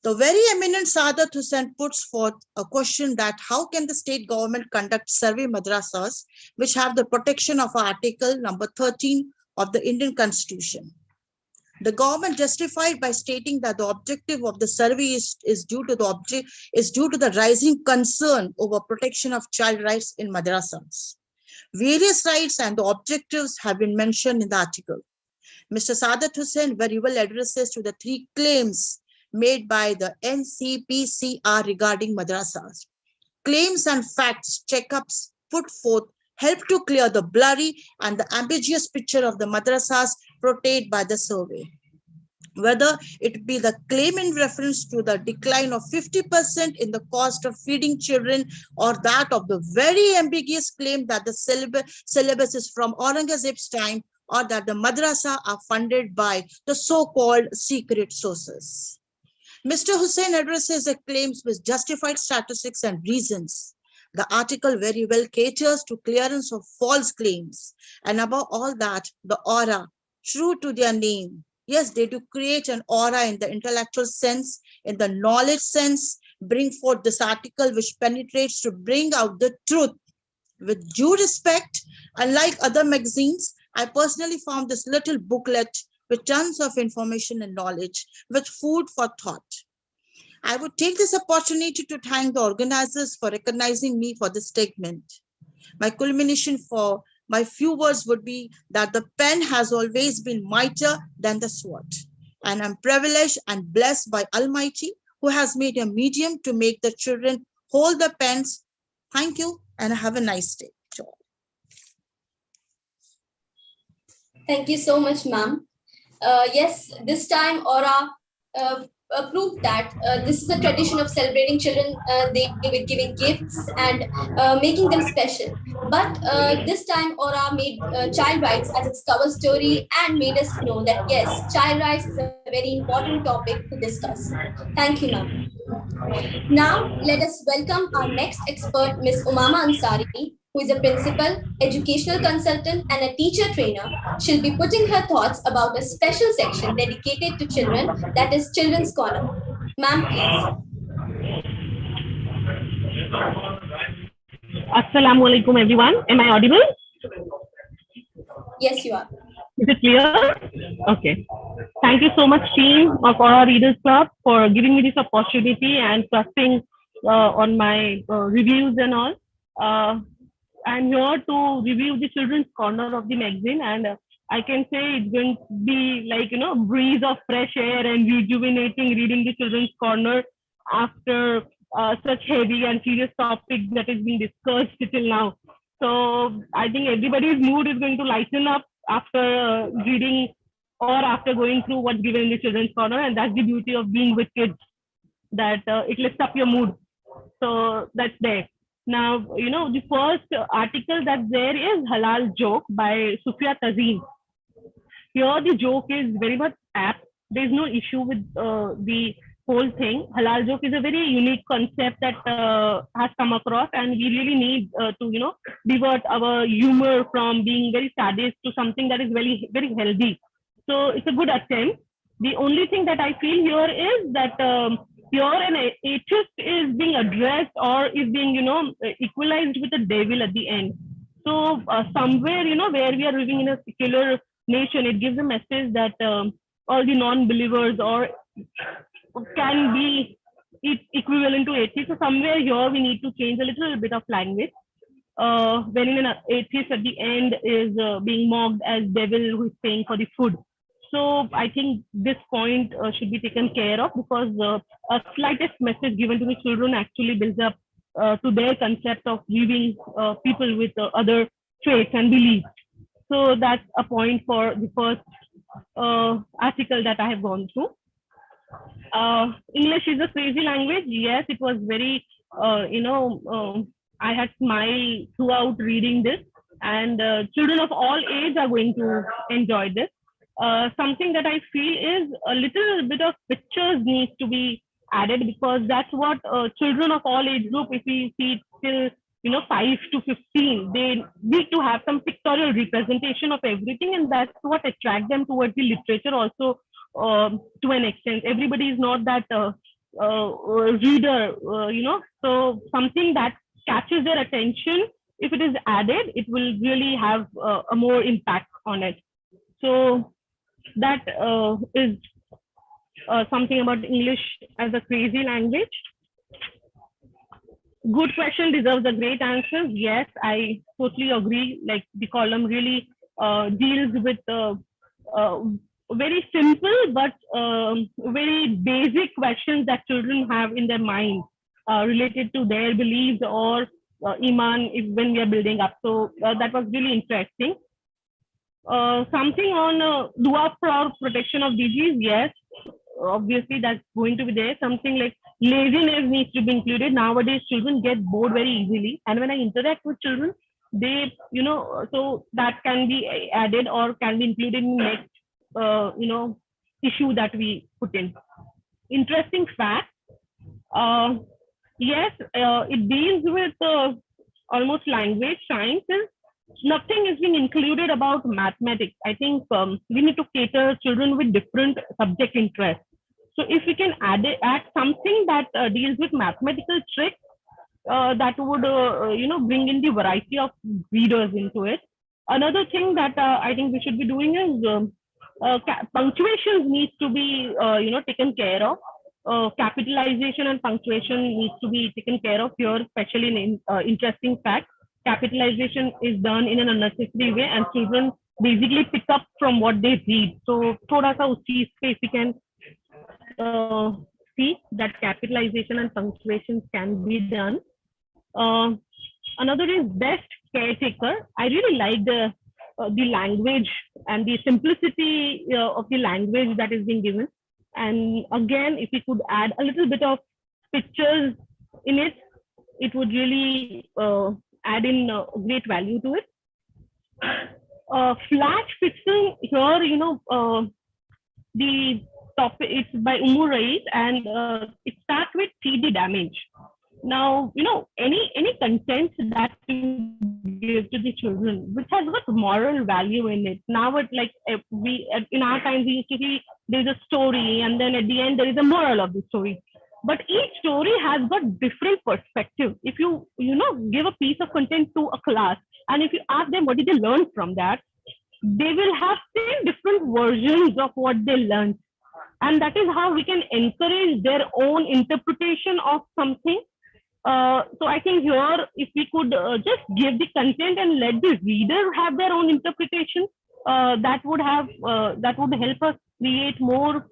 The very eminent Saadat Hussain puts forth a question that how can the state government conduct survey madrasas which have the protection of Article number 13 of the Indian Constitution? The government justified by stating that the objective of the survey is due to the rising concern over protection of child rights in madrasas. Various rights and the objectives have been mentioned in the article. Mr. Saadat Hussain very well addresses to the three claims made by the NCPCR regarding madrasas. Claims and facts checkups put forth help to clear the blurry and the ambiguous picture of the madrasas portrayed by the survey. Whether it be the claim in reference to the decline of 50% in the cost of feeding children, or that of the very ambiguous claim that the syllabus is from Aurangzeb's time, or that the madrasa are funded by the so-called secret sources. Mr. Hussain addresses the claims with justified statistics and reasons. The article very well caters to clearance of false claims. And above all that, the aura, true to their name. Yes, they do create an aura in the intellectual sense, in the knowledge sense, bring forth this article which penetrates to bring out the truth. With due respect, unlike other magazines, I personally found this little booklet with tons of information and knowledge, with food for thought. I would take this opportunity to thank the organizers for recognizing me for this statement. My culmination for my few words would be that the pen has always been mightier than the sword. And I'm privileged and blessed by Almighty, who has made a medium to make the children hold the pens. Thank you, and have a nice day. Thank you so much, ma'am. Yes, this time Aura proved that this is a tradition of celebrating children with giving gifts and making them special. But this time Aura made child rights as its cover story and made us know that yes, child rights is a very important topic to discuss. Thank you, ma'am. Now, let us welcome our next expert, Ms. Umama Ansari, who is a principal, educational consultant, and a teacher trainer. She'll be putting her thoughts about a special section dedicated to children, that is Children's Corner. Ma'am, please. Assalamu alaikum, everyone. Am I audible? Yes, you are. Is it clear? Okay. Thank you so much, team of Aura Readers Club, for giving me this opportunity and trusting on my reviews and all. I'm here to review the Children's Corner of the magazine, and I can say it's going to be like, you know, breeze of fresh air and rejuvenating reading the Children's Corner after such heavy and serious topics that is being discussed till now. So I think everybody's mood is going to lighten up after reading or after going through what's given in the children's corner, and that's the beauty of being with kids, that it lifts up your mood. So that's there. Now, the first article that's there is Halal Joke by Sufia Tazim. Here the joke is very much apt. There's no issue with the whole thing. Halal joke is a very unique concept that has come across, and we really need to, divert our humor from being very sadist to something that is very, very healthy. So it's a good attempt. The only thing that I feel here is that here an atheist is being addressed or is being, equalized with the devil at the end. So somewhere, where we are living in a secular nation, it gives a message that all the non-believers or can be equivalent to atheists. So somewhere here we need to change a little bit of language. When an atheist at the end is being mocked as devil who is paying for the food. So I think this point should be taken care of, because a slightest message given to the children actually builds up to their concept of viewing people with other traits and beliefs. So that's a point for the first article that I have gone through. English is a crazy language. Yes, it was very, I had smiled throughout reading this, and children of all age are going to enjoy this. Something that I feel is a little bit of pictures needs to be added, because that's what children of all age group, if we see till 5 to 15, they need to have some pictorial representation of everything, and that's what attracts them towards the literature also to an extent. Everybody is not that reader, so something that catches their attention, if it is added, it will really have a more impact on it. So that is something about English as a crazy language. Good question deserves a great answer. Yes, I totally agree. Like, the column really deals with very simple but very basic questions that children have in their mind related to their beliefs or iman when we are building up. So that was really interesting. Something on dua for protection of disease. Yes, obviously that's going to be there. Something like laziness needs to be included. Nowadays children get bored very easily, and when I interact with children, they so that can be added or can be included in next issue that we put in. Interesting fact. Yes, it deals with almost language sciences. Nothing is being included about mathematics. I think we need to cater children with different subject interests. So if we can add something that deals with mathematical tricks, that would bring in the variety of readers into it. Another thing that I think we should be doing is punctuations needs to be taken care of. Capitalization and punctuation needs to be taken care of here, especially in interesting fact. Capitalization is done in an unnecessary way, and children basically pick up from what they read. So thoda sa us cheez pe if we can see that capitalization and punctuation can be done. Another is best caretaker. I really like the language and the simplicity of the language that is being given. And again, if we could add a little bit of pictures in it, it would really add in great value to it. Flash fixing here, the topic, it's by Umur Rais, and it starts with 3D damage. Now, any content that you give to the children, which has got moral value in it. Now, in our times, we used to see there's a story, and then at the end, there is a moral of the story. But each story has got different perspective. If you, give a piece of content to a class, and if you ask them what did they learn from that, they will have 10 different versions of what they learned. And that is how we can encourage their own interpretation of something. So I think here, if we could just give the content and let the reader have their own interpretation, that would help us create more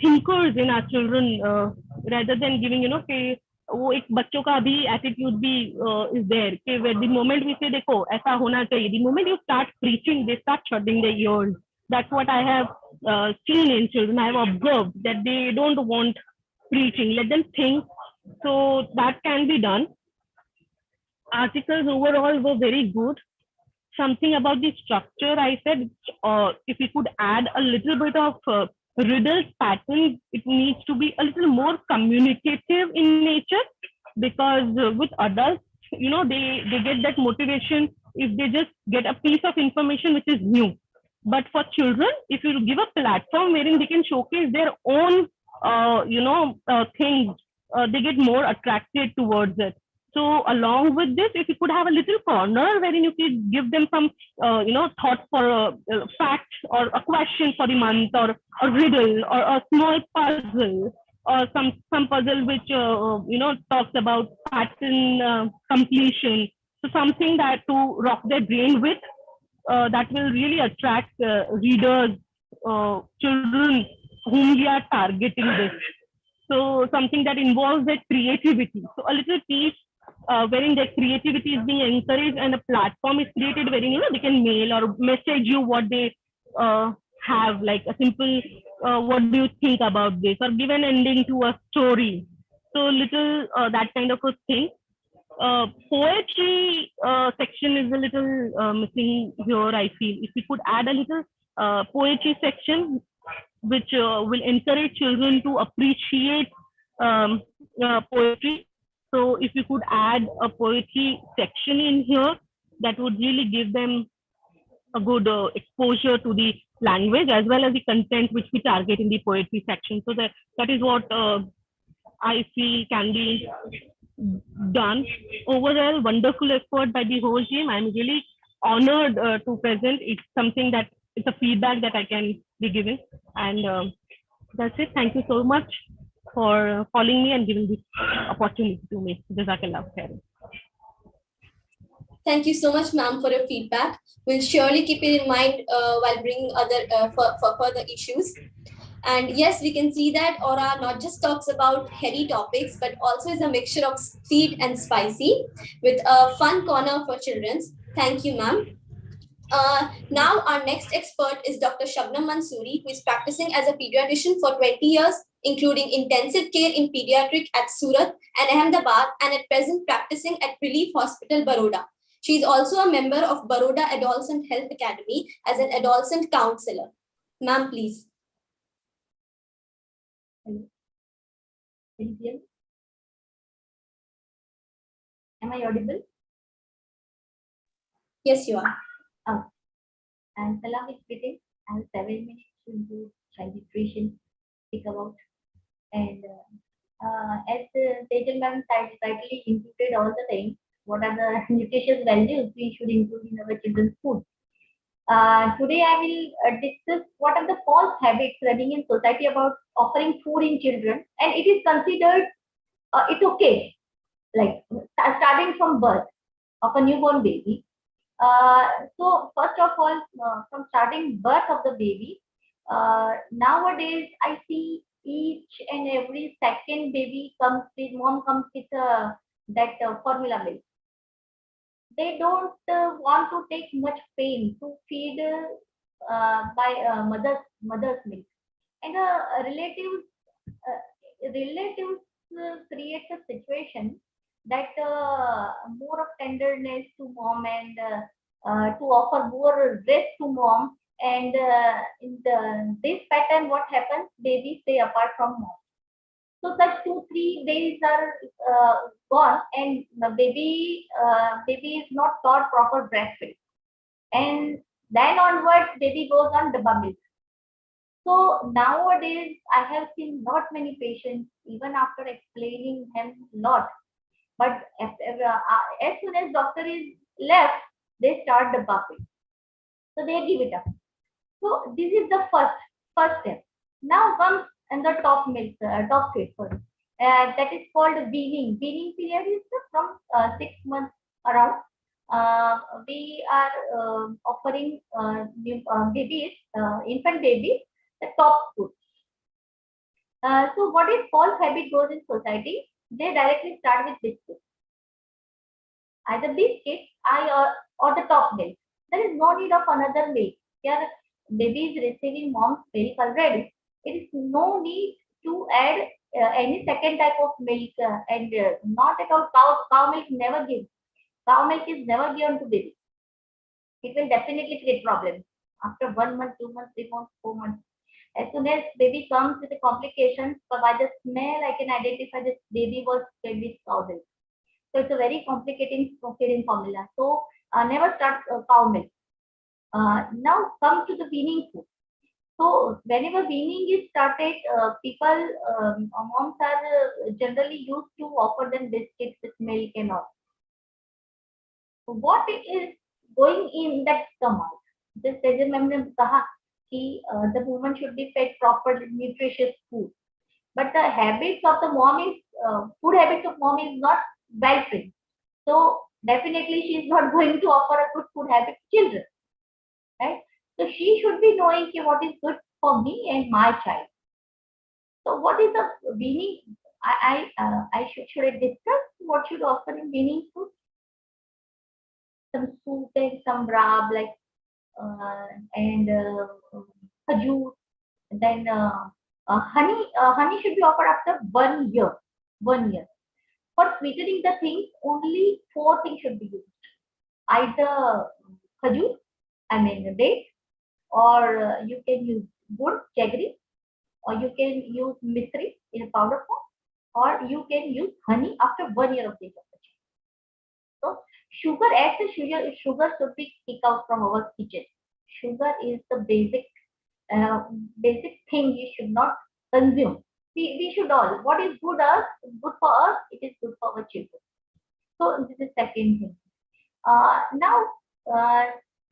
thinkers in our children, rather than giving, say, वो एक बच्चों का भी attitude भी is there कि the moment we say देखो ऐसा होना चाहिए, the moment you start preaching they start shutting their ears. That's what I have seen in children. I have observed that they don't want preaching. Let them think. So that can be done. Articles overall were very good. Something about the structure, I said, if we could add a little bit of riddles pattern, it needs to be a little more communicative in nature, because with adults, they get that motivation if they just get a piece of information which is new. But for children, if you give a platform wherein they can showcase their own, things, they get more attracted towards it. So along with this, if you could have a little corner wherein you could give them some, thoughts for a fact or a question for the month, or a riddle or a small puzzle, or some puzzle which, talks about pattern completion. So something that to rock their brain with, that will really attract readers, children whom we are targeting this. So something that involves their creativity. So a little piece wherein their creativity is being encouraged, and a platform is created wherein they can mail or message you what they have, like a simple what do you think about this, or give an ending to a story. So little that kind of a thing. Poetry section is a little missing here, I feel. If we could add a little poetry section which will encourage children to appreciate poetry. So if you could add a poetry section in here, that would really give them a good exposure to the language as well as the content which we target in the poetry section. So that is what I feel can be done. Overall, wonderful effort by the whole team. I'm really honored to present. It's something that it's a feedback that I can be giving. And that's it. Thank you so much for calling me and giving this opportunity to me. Jazakallah khair. Thank you so much, ma'am, for your feedback. We'll surely keep it in mind while bringing other for further issues. And yes, we can see that Aura not just talks about heavy topics, but also is a mixture of sweet and spicy with a fun corner for children. Thank you, ma'am. Now our next expert is Dr. Shabnam Mansoori, who is practicing as a pediatrician for 20 years, including intensive care in pediatric at Surat and Ahmedabad, and at present practicing at Relief Hospital, Baroda. She is also a member of Baroda Adolescent Health Academy as an adolescent counselor. Ma'am, please. Am I audible? Yes, you are. And Salam is fitting. I have 7 minutes to do registration, speak about. And as Tejal ma'am rightly included all the things, what are the nutritious values we should include in our children's food. Today I will discuss what are the false habits running in society about offering food in children, and it is considered it's okay, like starting from birth of a newborn baby. So first of all, from starting birth of the baby, nowadays I see each and every second baby comes with, mom comes with that formula milk. They don't want to take much pain to feed by mother's milk, and relatives create a situation that more of tenderness to mom, and to offer more rest to mom, and in this pattern what happens, babies stay apart from mom. So such 2-3 days are gone, and the baby is not taught proper breastfeeding, and then onwards baby goes on dabba milk. So nowadays I have seen not many patients, even after explaining him lot, but as soon as doctor is left, they start the buffet. So they give it up. So this is the first step. Now comes and the top phase, sorry. That is called weaning. Weaning period is from 6 months around. We are offering babies, infant babies, the top food. So what is false habit goes in society? they directly start with biscuits. Either biscuits or the top milk. There is no need of another milk. Here, baby is receiving mom's milk already. It is no need to add any second type of milk and not at all. Cow milk never gives. Cow milk is never given to baby. It will definitely create problems after 1 month, 2 months, 3 months, 4 months. As soon as baby comes with the complications, but by the smell, I can identify this baby was fed with cow milk. So it's a very complicating feeding formula. So never start cow milk. Now come to the weaning food. So whenever weaning is started, people, moms are generally used to offer them biscuits with milk and all. So what is going in that stomach? Just as a member kaha ki the woman should be fed proper nutritious food. But the habits of the mom is food habits of mom is not well trained. So definitely she is not going to offer a good food habit to children, right? So she should be knowing what is good for me and my child. So what is the weaning? I should I discuss what should offer in weaning food? Some soup and some rab like and khajur. Then honey should be offered after 1 year. 1 year. For sweetening the things, only 4 things should be used. Either khajur, I mean date, or you can use gur, jaggery, or you can use misri in a powder form, or you can use honey after 1 year of age of the child. So sugar, as the sugar should be kicked out from our kitchen. Sugar is the basic thing you should not consume. We should all. What is good for us, it is good for our children. So this is second thing. Now,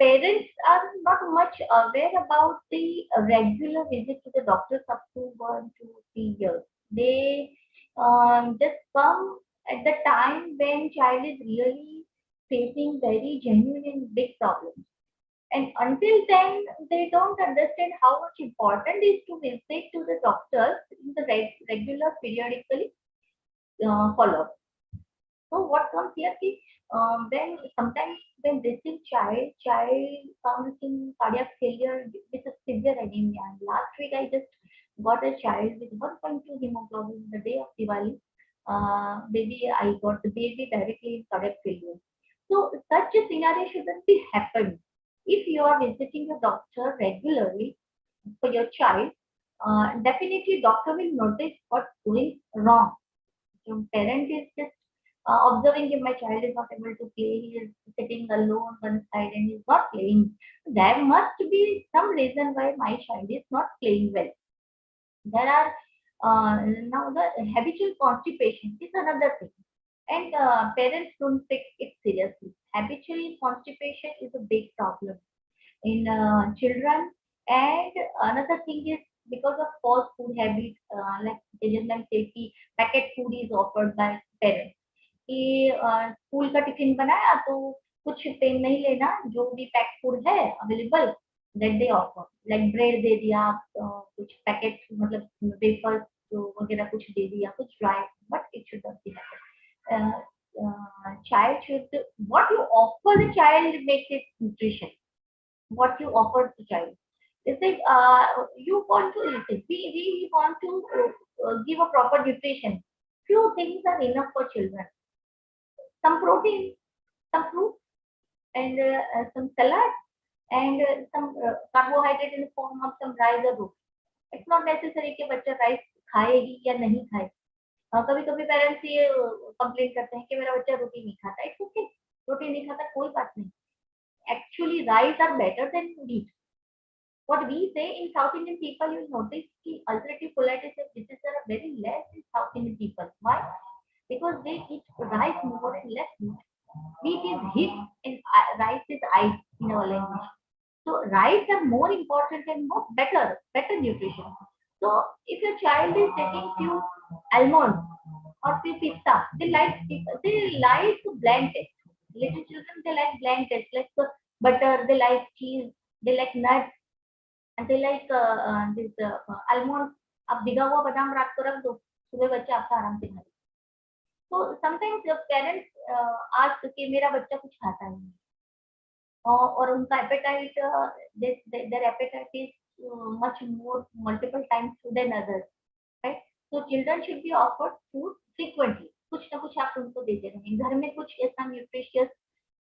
parents are not much aware about the regular visit to the doctors up to 1, 2, 3 years. They just come at the time when child is really facing very genuine and big problems. And until then, they don't understand how much important it is to visit to the doctors in the regular periodically follow. So what comes here is when sometimes when this is child comes in cardiac failure with a severe anemia. And last week I just got a child with 1.2 hemoglobin the day of Diwali. I got the baby directly in cardiac failure. So such a scenario shouldn't be happened. If you are visiting the doctor regularly for your child, definitely doctor will notice what's going wrong. Your parent is just observing if my child is not able to play, he is sitting alone one side and is not playing. There must be some reason why my child is not playing well. There are now the habitual constipation is another thing, and parents don't take it seriously. Habitual constipation is a big problem in children, and another thing is because of false food habits, like Tejas safety packet food is offered by parents. कि school का tiffin बनाया तो कुछ pain नहीं लेना, जो भी pack food है available that they offer, like bread दे दिया, कुछ पैकेट मतलब वेफर्स वगैरह कुछ दे दिया, कुछ dry, but it should not be happen. Child should, what you offer the child makes it nutrition. What you offer the child is like you want to listen. We want to give a proper nutrition. Few things are enough for children. Some protein, some fruit, and some salad, and some carbohydrate in the form of some rice or root. It's not necessary कि बच्चा rice खाए ही या नहीं खाए. कभी कभी parents ये complain करते हैं कि मेरा बच्चा रोटी नहीं खाता. इट्स ओके, रोटी नहीं खाता कोई बात नहीं. Actually, rice are better than wheat. What we say in South Indian people, you will notice the ulcerative colitis and diseases are very less in South Indian people. Why? Because they eat rice more and less wheat. Wheat is heat and rice is ice in our language. So rice are more important and more better nutrition. So if your child is taking few almonds or few pista, they like bland taste. Little children, they like bland taste, like butter, they like cheese, they like nuts, and they like this almonds. आप भिगा हुआ बादाम रात को रख दो, सुबह बच्चा आपका आराम से खा. So sometimes the parents ask कि मेरा बच्चा कुछ खाता नहीं और उनका appetite their appetite is much more multiple times food than others, right? So children should be offered food frequently. कुछ ना कुछ आप उनको देते रहें, घर में कुछ ऐसा न्यूट्रिशियस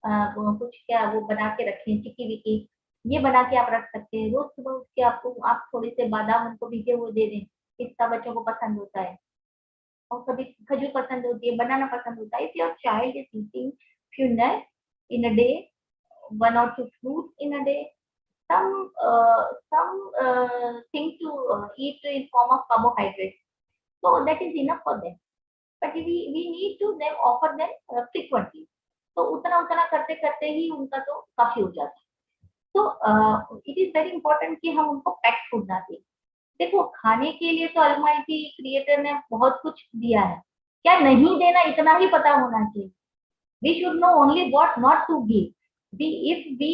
कुछ क्या वो बना के रखें, चिक्की विक्की ये बना के आप रख सकते हैं। रोज सुबह उठ के आपको आप थोड़े से बादाम उनको भीगे हुए दे दें, पिस्ता बच्चों को पसंद होता है और कभी खजूर पसंद होती है, बनाना पसंद होता है। If your child is eating few nuts in a day, 1 or 2 fruits in a day, some thing to eat in form of carbohydrates, so that is enough for them. But we need to them offer them frequently. तो उतना उतना करते करते ही उनका तो काफी हो जाता है। तो इट इज वेरी इंपॉर्टेंट कि हम उनको पैक्ड फूड ना दें। देखो खाने के लिए तो अलमाइटी क्रिएटर ने बहुत कुछ दिया है, क्या नहीं देना इतना ही पता होना चाहिए। We should know only what not to give. If we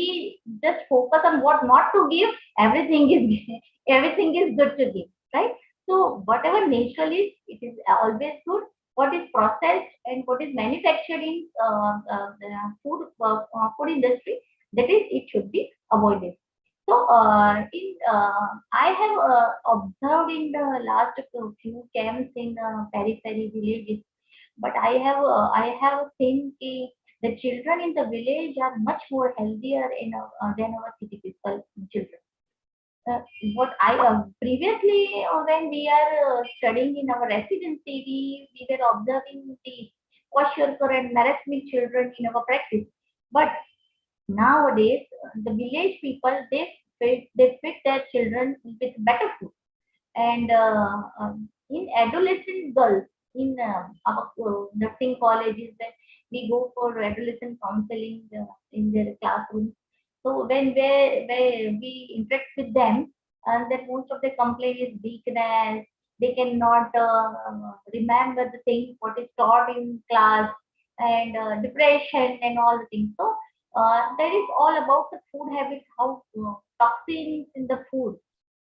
just focus on what not to give, everything is good to give, right? So whatever natural is, it is always good. What is processed and what is manufactured in the food industry, that is, it should be avoided. So I have observed in the last few camps in periphery villages, but I have seen the children in the village are much more healthier than our city people children. What I previously when we are studying in our residency, we were observing the kwashiorkor and marasmic children in our practice. But nowadays, the village people they fit their children with better food. And in adolescent girls, in our nursing colleges, when we go for adolescent counseling in their classrooms. So when we interact with them, and that most of the complaint is weakness. They cannot remember the things what is taught in class, and depression and all the things. So that is all about the food habits, how toxins in the food,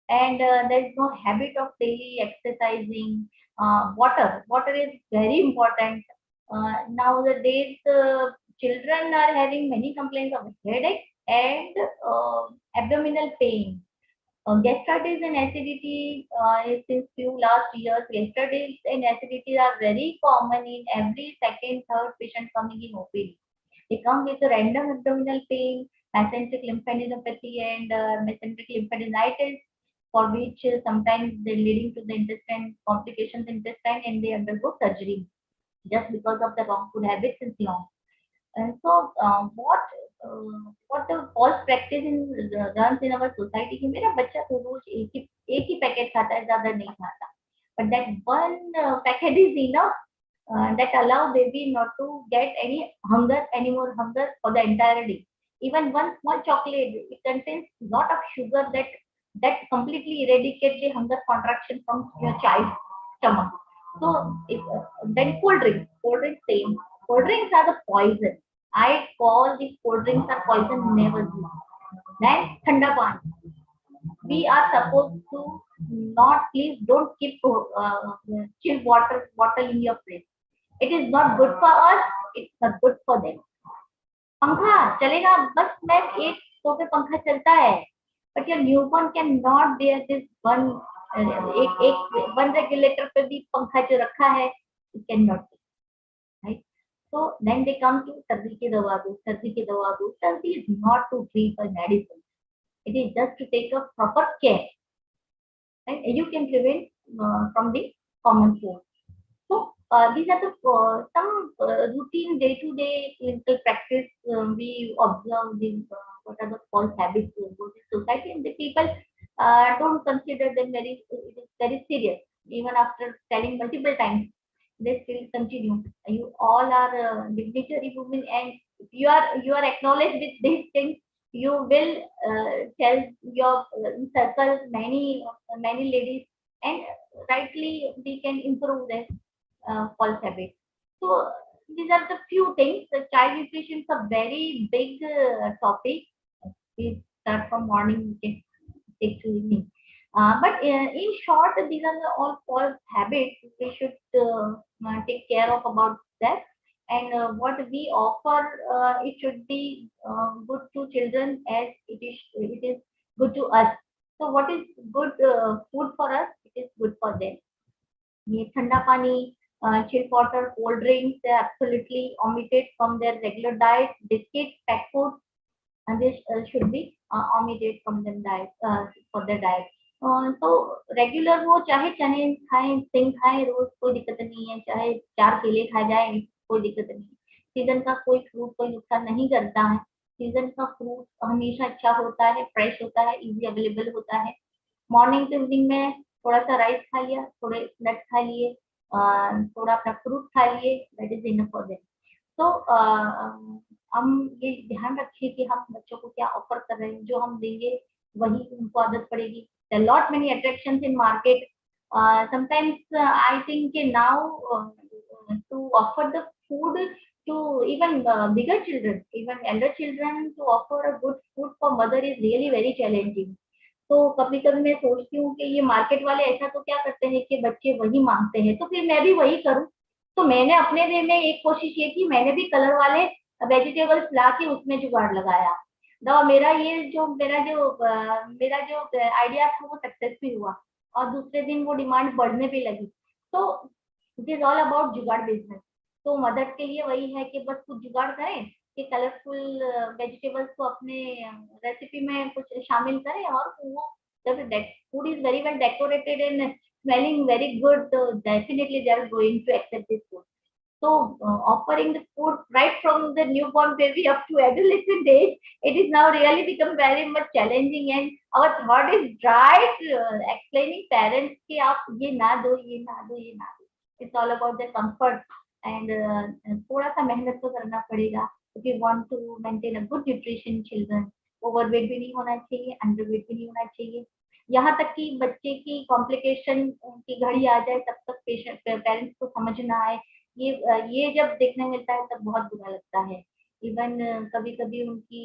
and there is no habit of daily exercising. Water is very important. Nowadays children are having many complaints of headache and abdominal pain, gastritis and acidity. Since few last years, gastritis and acidity are very common in every second third patient coming in OPD. They come with a random abdominal pain, mesenteric lymphadenopathy and mesenteric lymphadenitis, for which sometimes they're leading to the intestine complications in intestine, and they undergo surgery just because of the wrong food habits since long. And so what the false practice in runs in our society कि मेरा बच्चा तो रोज एक ही packet खाता है, ज्यादा नहीं खाता, but that one packet is enough that allow baby not to get any more hunger for the entire day. Even one small chocolate, it contains lot of sugar that completely eradicate the hunger contraction from your child's stomach. So then cold drinks same. Cold drinks are the poison. I call these cold drinks are poison, never do. Then thanda pani. We are supposed to not, please don't keep chill water bottle in your fridge. It is not good for us. It's not good for them. पंखा चलेगा बस ma'am, एक तो पे पंखा चलता है, but your newborn cannot bear this one one regulator पे भी पंखा जो रखा है, it cannot be, right? So then they come to सर्दी की दवा दो, सर्दी की दवा दो. सर्दी is not to treat by medicine. It is just to take a proper care, right? You can prevent from the common cold. So these are the some routine day-to-day clinical practice we observe. What are the false habits in society, and the people don't consider them very serious. Even after telling multiple times, they still continue. You all are dignitary women, and if you are acknowledged with these things, you will tell your circle many ladies, and rightly we can improve this false habits. So these are the few things. The child nutrition is a very big topic. We start from morning, we can take to evening. But in short, these are all false habits we should take care of about that. And what we offer, it should be good to children as it is good to us. So what is good food for us, it is good for them. ये ठंडा पानी, chilled water, cold drinks, they are absolutely omitted from their regular diet. Biscuits, packed food, and this should be omitted from their diet, for their diet. तो regular वो चाहे चने खाएं, सिंग खाएं रोज, कोई दिक्कत नहीं है, चाहे 4 केले खाए जाए, कोई दिक्कत नहीं है। सीजन का कोई फ्रूट कोई नुकसान नहीं करता है। सीजन का फ्रूट हमेशा अच्छा होता है, फ्रेश होता है, इजी अवेलेबल होता है। मॉर्निंग टू इवनिंग में थोड़ा सा राइस खा लिया, थोड़े नट्स खा लिए, थोड़ा अपना फ्रूट खा लिए, that is enough for them. तो हम ये ध्यान रखिए कि हम बच्चों को क्या ऑफर कर रहे हैं, जो हम देंगे वही उनको आदत पड़ेगी। There are lot many attractions in market. Sometimes I think now to offer the food to even bigger children, even elder children, to offer a good food for mother is really very challenging. तो कभी कभी मैं सोचती हूँ कि ये market वाले ऐसा तो क्या करते हैं कि बच्चे वही मांगते हैं, तो फिर मैं भी वही करूँ। तो मैंने अपने वे में एक कोशिश ये की, मैंने भी कलर वाले वेजिटेबल्स ला के उसमें जुगाड़ लगाया। तो मेरा जो आइडिया था वो सक्सेस भी हुआ, और दूसरे दिन वो डिमांड बढ़ने पे लगी। तो इट इज ऑल अबाउट जुगाड़ बिजनेस। तो मदर्स के लिए वही है कि बस कुछ जुगाड़ करें कि कलरफुल वेजिटेबल्स को अपने रेसिपी में कुछ शामिल करें, और वो जब food is very well decorated and smelling very good, तो definitely they are going to accept this food. So offering the food right from the newborn baby up to adolescent age, it is now really become very much challenging, and our thought is right explaining parents कि आप ये ना दो, ये ना दो, ये ना दो। It's all about the comfort, and थोड़ा सा मेहनत तो करना पड़ेगा if you want to maintain a good nutrition children। overweight भी नहीं होना चाहिए, underweight भी नहीं होना चाहिए। यहाँ तक कि बच्चे की कॉम्प्लिकेशन की घड़ी आ जाए तब तक पेरेंट्स को समझ ना आए, ये जब देखने मिलता है तब बहुत बुरा लगता है। इवन कभी कभी उनकी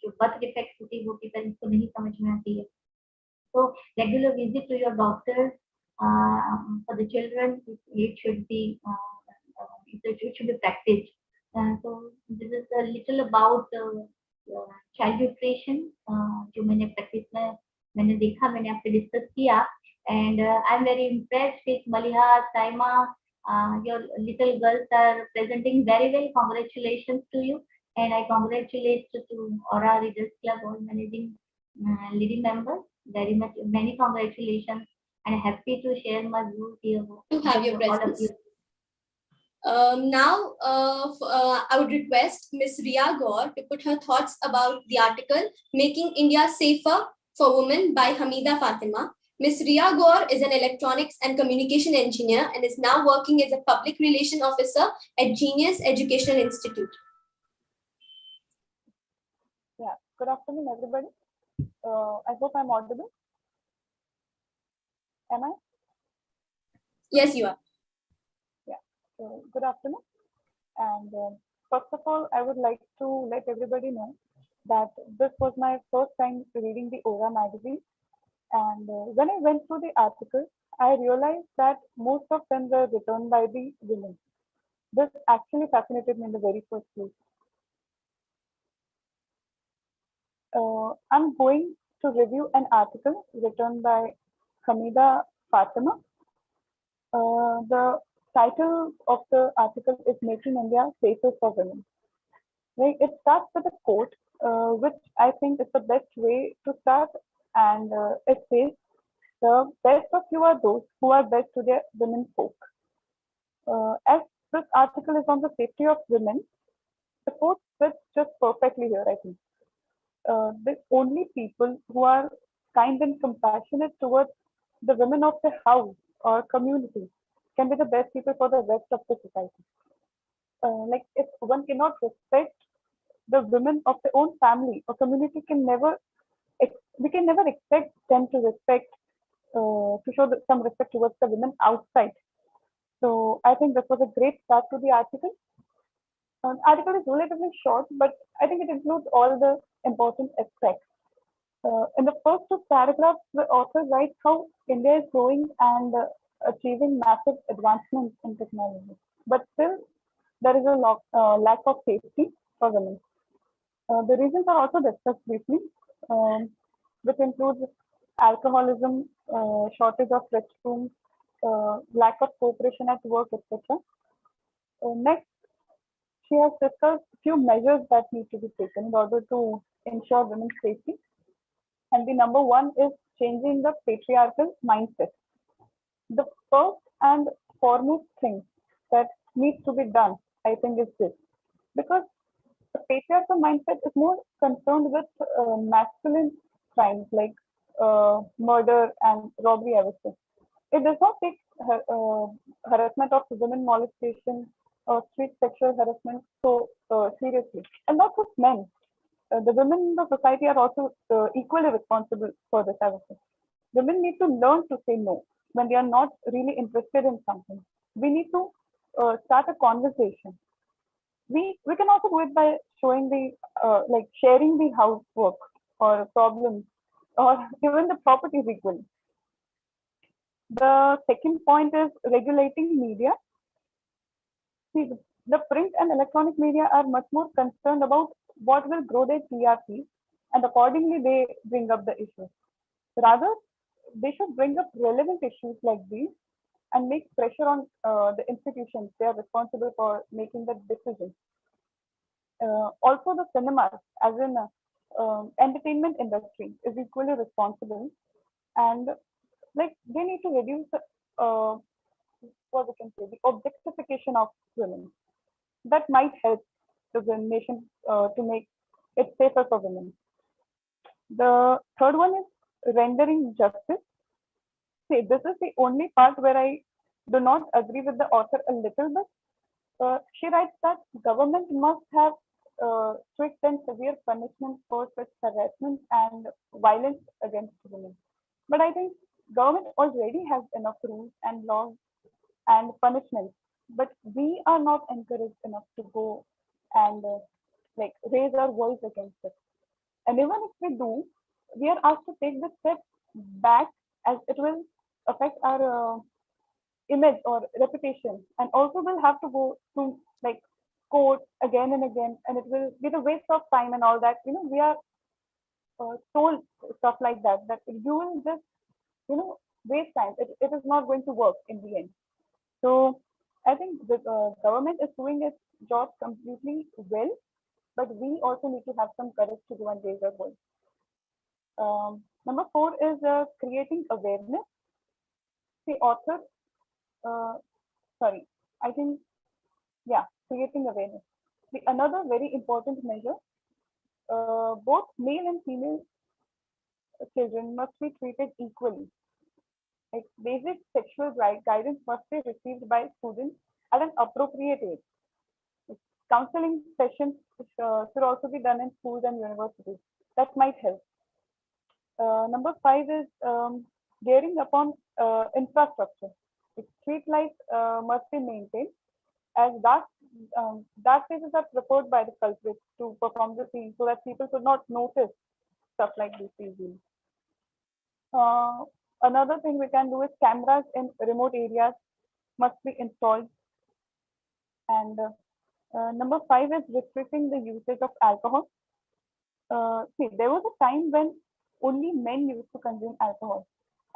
जो बर्थ डिफेक्ट होती है वो पेरेंट्स को नहीं समझ में आती है। तो regular visit to your doctor for the children, it should be practised. so this is a little about child nutrition, जो मैंने प्रैक्टिस में मैंने देखा, मैंने आपसे डिस्कस किया, and I'm very impressed with Maliha, Saima. Your little girls are presenting very well. Congratulations to you, and I congratulate to Aura Readers Club, all managing leading members. Very much, many congratulations, and happy to share my views here. To have your presence. Now, I would request Ms. Ria Gaur to put her thoughts about the article "Making India Safer for Women" by Hamida Fatima. Ms. Ria Gaur is an electronics and communication engineer and is now working as a public relation officer at Genius Educational Institute. Yeah, good afternoon, everybody. I hope I'm audible. Am I? Yes, you are. Yeah, so good afternoon. And first of all, I would like to let everybody know that this was my first time reading the Aura magazine. And when I went through the article, I realized that most of them were written by the women. This actually fascinated me in the very first place. I'm going to review an article written by Hamida Fatima. The title of the article is "Making India Safer for Women." Right? It starts with a quote, which I think is the best way to start. And it says, "The best of you are those who are best to their women folk." As this article is on the safety of women, the quote fits just perfectly here, I think. The only people who are kind and compassionate towards the women of the house or community can be the best people for the rest of the society. Like if one cannot respect the women of their own family or community, we can never expect them to show some respect towards the women outside. So I think this was a great start to the article. The article is relatively short, but I think it includes all the important aspects. In the first two paragraphs, the author writes how India is growing and achieving massive advancements in technology. But still, there is a lack of safety for women. The reasons are also discussed briefly, which includes alcoholism, shortage of restrooms, lack of cooperation at work, etc. Next, she has discussed few measures that need to be taken in order to ensure women's safety. And the number one is changing the patriarchal mindset. The first and foremost thing that needs to be done, I think, is this. Because the patriarchal mindset is more concerned with masculine crimes like murder and robbery, I would say. It does not take harassment of women, molestation, or street sexual harassment so seriously. And not just men. The women in the society are also equally responsible for this, I would say. Women need to learn to say no when they are not really interested in something. We need to start a conversation. We can also do it by showing the like sharing the housework or problems or even the properties equally. The second point is regulating media. See, the print and electronic media are much more concerned about what will grow their TRP, and accordingly they bring up the issues. Rather, they should bring up relevant issues like these and make pressure on the institutions they are responsible for making the decisions. Also, the cinemas, as in entertainment industry, is equally responsible, and like they need to reduce what we can say, the objectification of women. That might help the nation to make it safer for women. The third one is rendering justice. See, this is the only part where I do not agree with the author a little bit. She writes that government must have strict and severe punishment for such harassment and violence against women. But I think government already has enough rules and laws and punishments, but we are not encouraged enough to go and like raise our voice against it. And even if we do, we are asked to take the step back, as it will affect our image or reputation, and also we'll have to go to like court again and again, and it will be the waste of time and all that. We are told stuff like that you will just waste time. It is not going to work in the end. So I think the government is doing its job completely well, but we also need to have some courage to go and raise our voice. Number 4 is creating awareness. The author, I think, creating awareness. Another very important measure, both male and female children must be treated equally. Like basic sexual guidance must be received by students at an appropriate age. Counseling sessions should also be done in schools and universities. That might help. Number 5 is gearing upon infrastructure. Street lights must be maintained, as dark spaces are preferred by the culprits to perform the scene, so that people could not notice stuff like this easily. Another thing we can do is cameras in remote areas must be installed. And number 5 is restricting the usage of alcohol. See, there was a time when only men used to consume alcohol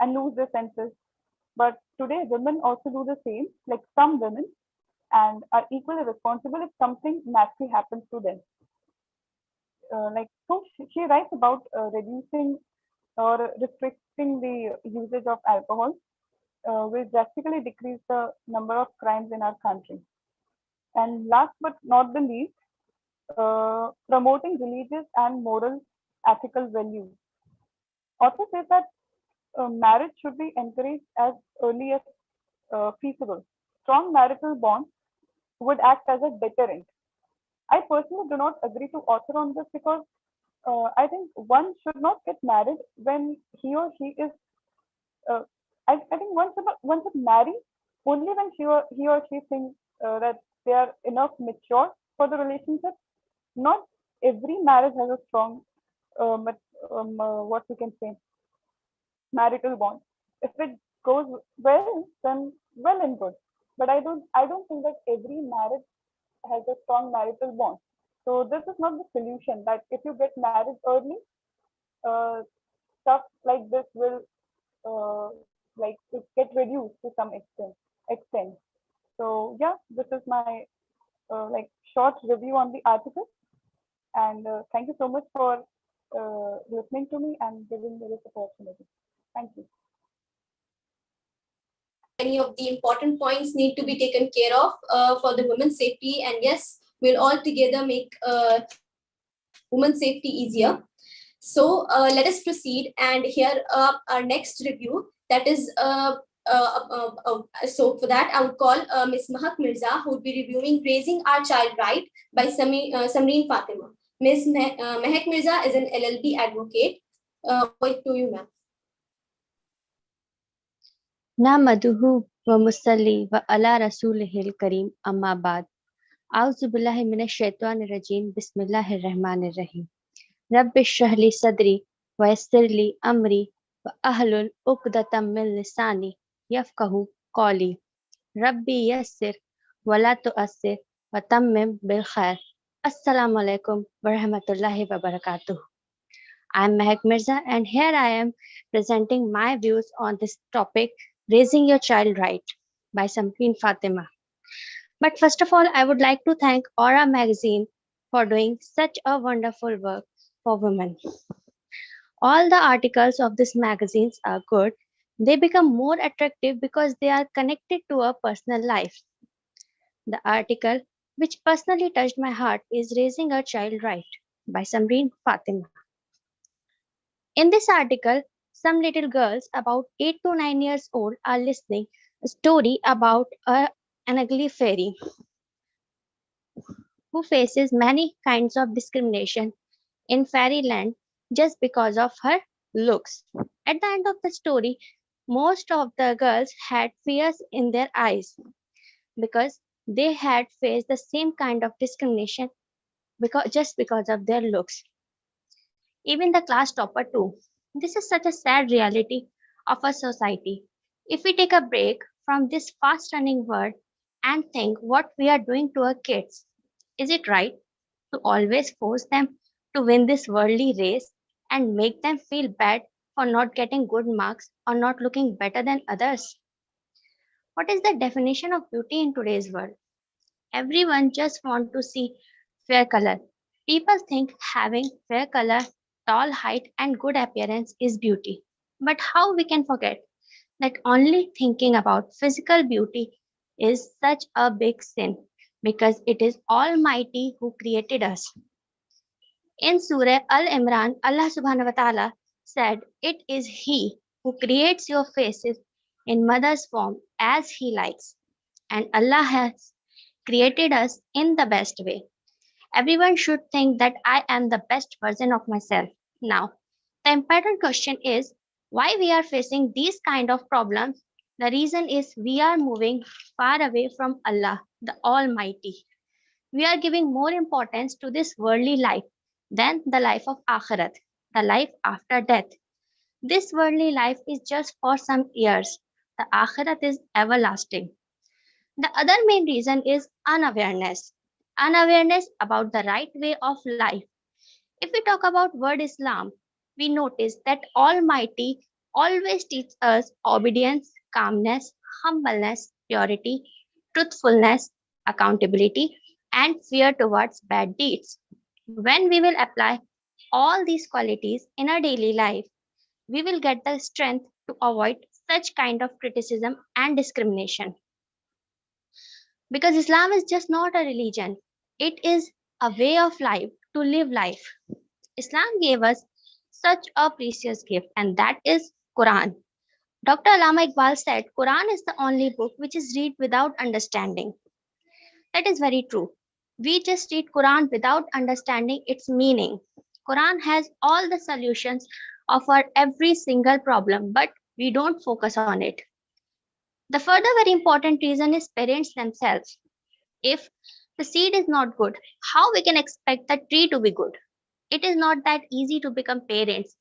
and lose their senses. But today, women also do the same, like some women, and are equally responsible if something naturally happens to them. So she writes about reducing or restricting the usage of alcohol will drastically decrease the number of crimes in our country. And last but not the least, promoting religious and moral ethical values. Author says that marriage should be encouraged as early as feasible. Strong marital bonds would act as a deterrent. I personally do not agree to author on this because I think one should not get married when he or she is. I think one should marry only when he or she thinks that they are enough mature for the relationship. Not every marriage has a strong, what we can say, marital bond. If it goes well, then well and good. But I don't think that every marriage has a strong marital bond. So this is not the solution, that if you get married early, stuff like this will like it get reduced to some extent. So yeah, this is my like short review on the article, and thank you so much for listening to me and giving me this opportunity. Thank you. Any of the important points need to be taken care of for the women's safety, and yes, we'll all together make women's safety easier. So let us proceed and hear our next review. That is, so for that, I would call Ms. Mahak Mirza, who would be reviewing Raising Our Child Right by Samreen Fatima. Ms. Mahak Mirza is an LLB advocate. Wait to you, ma'am. नहमदुहु व मुसल्ली व अला रसूलिहिल करीम अम्मा बाद औज़ु बिल्लाहि मिनश शैतानिर रजीम बिस्मिल्लाहिर रहमानिर रहीम rabbi इश्रह ली सदरी व यस्सिर ली अमरी व अहलुल उक़दतम मिन लिसानी यफ़क़हू क़ौली रब्बी यस्सिर व ला तुअस्सिर व तम्मिम बिल खैर। अस्सलामु अलैकुम व रहमतुल्लाहि व बरकातुहू। I am Mahak Mirza, and here I am presenting my views on this topic, Raising Your Child Right by Samreen Fatima. But first of all, I would like to thank Aura magazine for doing such a wonderful work for women. All the articles of this magazines are good. They become more attractive because they are connected to a personal life. The article which personally touched my heart is Raising a Child Right by Samreen Fatima. In this article, some little girls about 8 to 9 years old are listening a story about an ugly fairy who faces many kinds of discrimination in fairyland just because of her looks. At the end of the story, most of the girls had tears in their eyes because they had faced the same kind of discrimination just because of their looks. Even the class topper too. This is such a sad reality of our society. If we take a break from this fast-running world and think what we are doing to our kids, is it right to always force them to win this worldly race and make them feel bad for not getting good marks or not looking better than others? What is the definition of beauty in today's world? Everyone just wants to see fair color. People think having fair color, tall height and good appearance is beauty. But how we can forget that only thinking about physical beauty is such a big sin because it is Almighty who created us. In Surah Al-Imran, Allah subhanahu wa ta'ala said, "It is He who creates your faces in mother's form as He likes. And Allah has created us in the best way. Everyone should think that I am the best version of myself." Now, the important question is why we are facing these kind of problems. The reason is we are moving far away from Allah, the Almighty. We are giving more importance to this worldly life than the life of Akhirat, the life after death. This worldly life is just for some years. The Akhirat is everlasting. The other main reason is unawareness. Unawareness about the right way of life. If we talk about word Islam, we notice that Almighty always teaches us obedience, calmness, humbleness, purity, truthfulness, accountability, and fear towards bad deeds. When we will apply all these qualities in our daily life, we will get the strength to avoid such kind of criticism and discrimination. Because Islam is just not a religion, it is a way of life to live life. Islam gave us such a precious gift, and that is Quran. Dr. Allama Iqbal said Quran is the only book which is read without understanding. That is very true. We just read Quran without understanding its meaning. Quran has all the solutions of our every single problem, but we don't focus on it. The further very important reason is parents themselves. If the seed is not good, how we can expect the tree to be good? It is not that easy to become parents.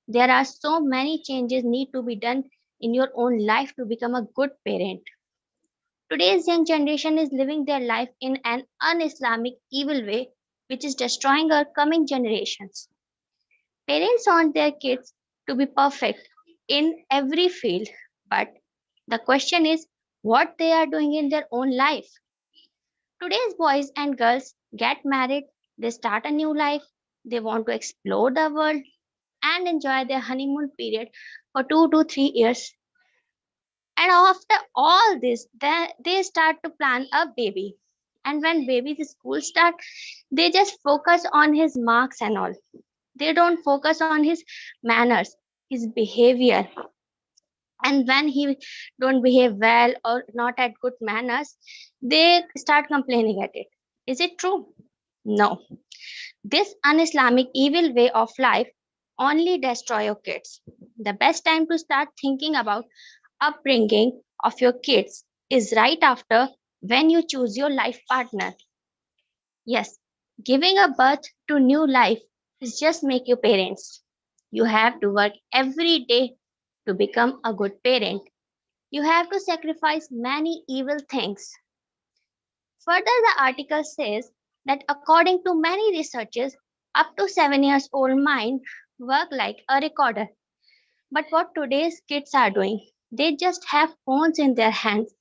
There are so many changes need to be done in your own life to become a good parent. Today's young generation is living their life in an un-Islamic evil way, which is destroying our coming generations. Parents want their kids to be perfect in every field, but the question is what they are doing in their own life. Today's boys and girls get married, they start a new life, they want to explore the world and enjoy their honeymoon period for 2 to 3 years. And after all this, they start to plan a baby. And when baby's school start, they just focus on his marks and all. They don't focus on his manners, his behavior. And when he don't behave well or not at good manners, they start complaining at it. Is it true? No. This un-Islamic evil way of life only destroy your kids. The best time to start thinking about upbringing of your kids is right after when you choose your life partner. Yes, giving a birth to new life is just make you parents. You have to work every day to become a good parent. You have to sacrifice many evil things. Further, the article says that according to many researchers, up to 7 years old mind work like a recorder. But what today's kids are doing, they just have phones in their hands.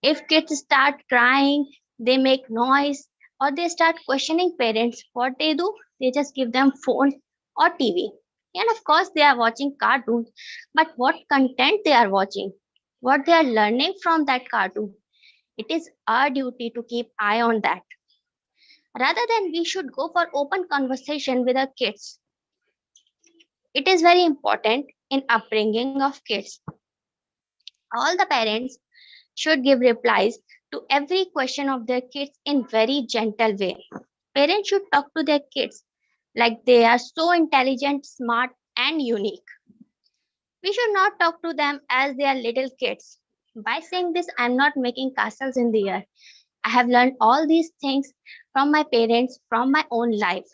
If kids start crying, they make noise, or they start questioning parents, what they do, they just give them phone or TV. And of course, they are watching cartoons. But what content they are watching, what they are learning from that cartoon, it is our duty to keep eye on that. Rather than we should go for open conversation with our kids. It is very important in upbringing of kids. All the parents should give replies to every question of their kids in very gentle way. Parents should talk to their kids like they are so intelligent, smart, and unique. We should not talk to them as they are little kids. By saying this, I'm not making castles in the air. I have learned all these things from my parents, from my own life.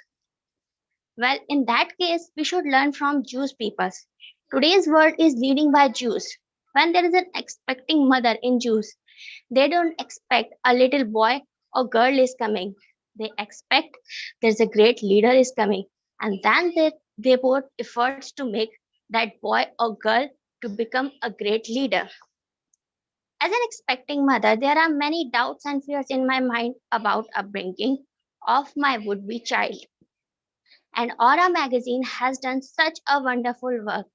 Well, in that case, we should learn from Jewish peoples. Today's world is leading by Jews. When there is an expecting mother in Jews, they don't expect a little boy or girl is coming. They expect there's a great leader is coming. And then they put efforts to make that boy or girl to become a great leader. As an expecting mother, there are many doubts and fears in my mind about upbringing of my would-be child. And Aura magazine has done such a wonderful work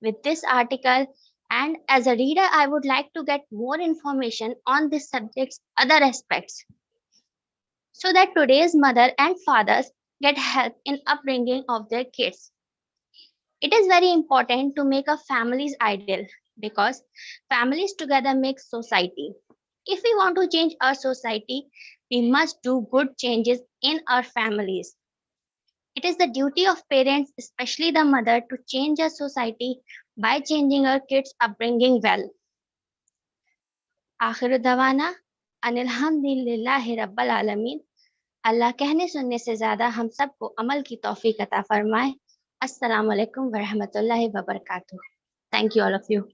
with this article. And as a reader, I would like to get more information on this subject's other aspects so that today's mother and fathers get help in upbringing of their kids. It is very important to make a family's ideal because families together make society. If we want to change our society, we must do good changes in our families. It is the duty of parents, especially the mother, to change our society by changing our kids' upbringing well. आखिर दवाना अनिल्हम्दुलिल्लाहि रब्बिल आलमीन. अल्लाह कहने सुनने से ज्यादा हम सबको अमल की तौफीक अता फरमाए. अस्सलाम वालेकुम व रहमतुल्लाहि व बरकातुहू. Thank you all of you.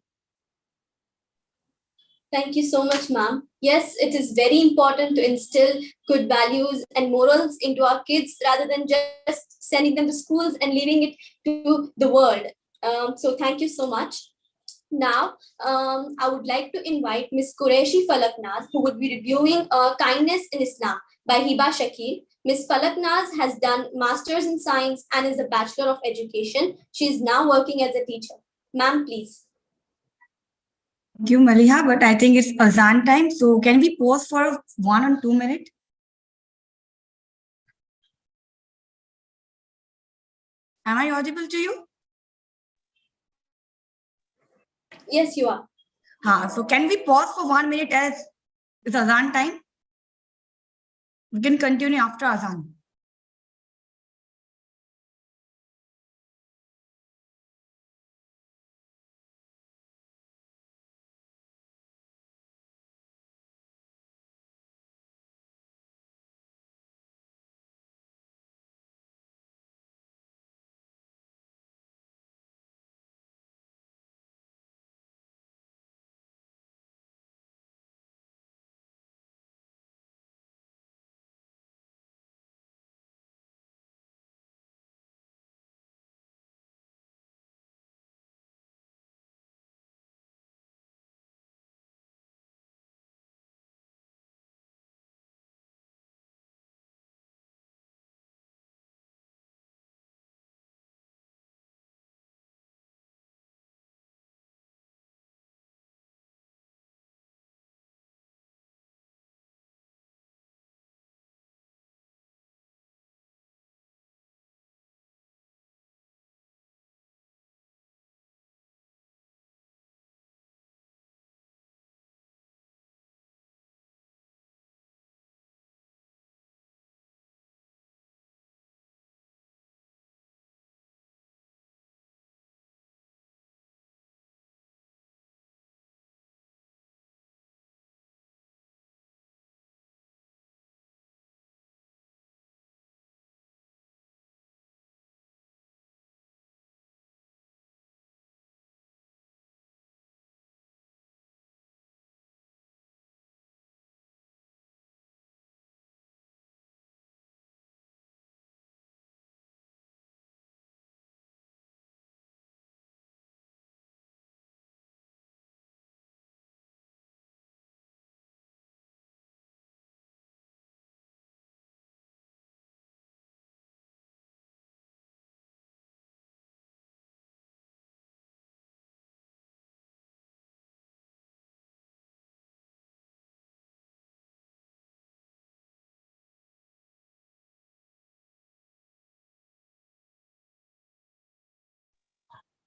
Thank you so much, ma'am. Yes, it is very important to instill good values and morals into our kids rather than just sending them to schools and leaving it to the world. So thank you so much. Now, I would like to invite Ms. Qureshi Falaknaz, who would be reviewing Kindness in Islam by Hiba Shakir. Ms. Falaknaz has done Masters in Science and is a Bachelor of Education. She is now working as a teacher. Ma'am, please. Thank you, Maliha, but I think it's Azan time. So can we pause for 1 or 2 minutes? Am I audible to you? Yes, you are. So can we pause for 1 minute as it's Azan time? We can continue after Azan.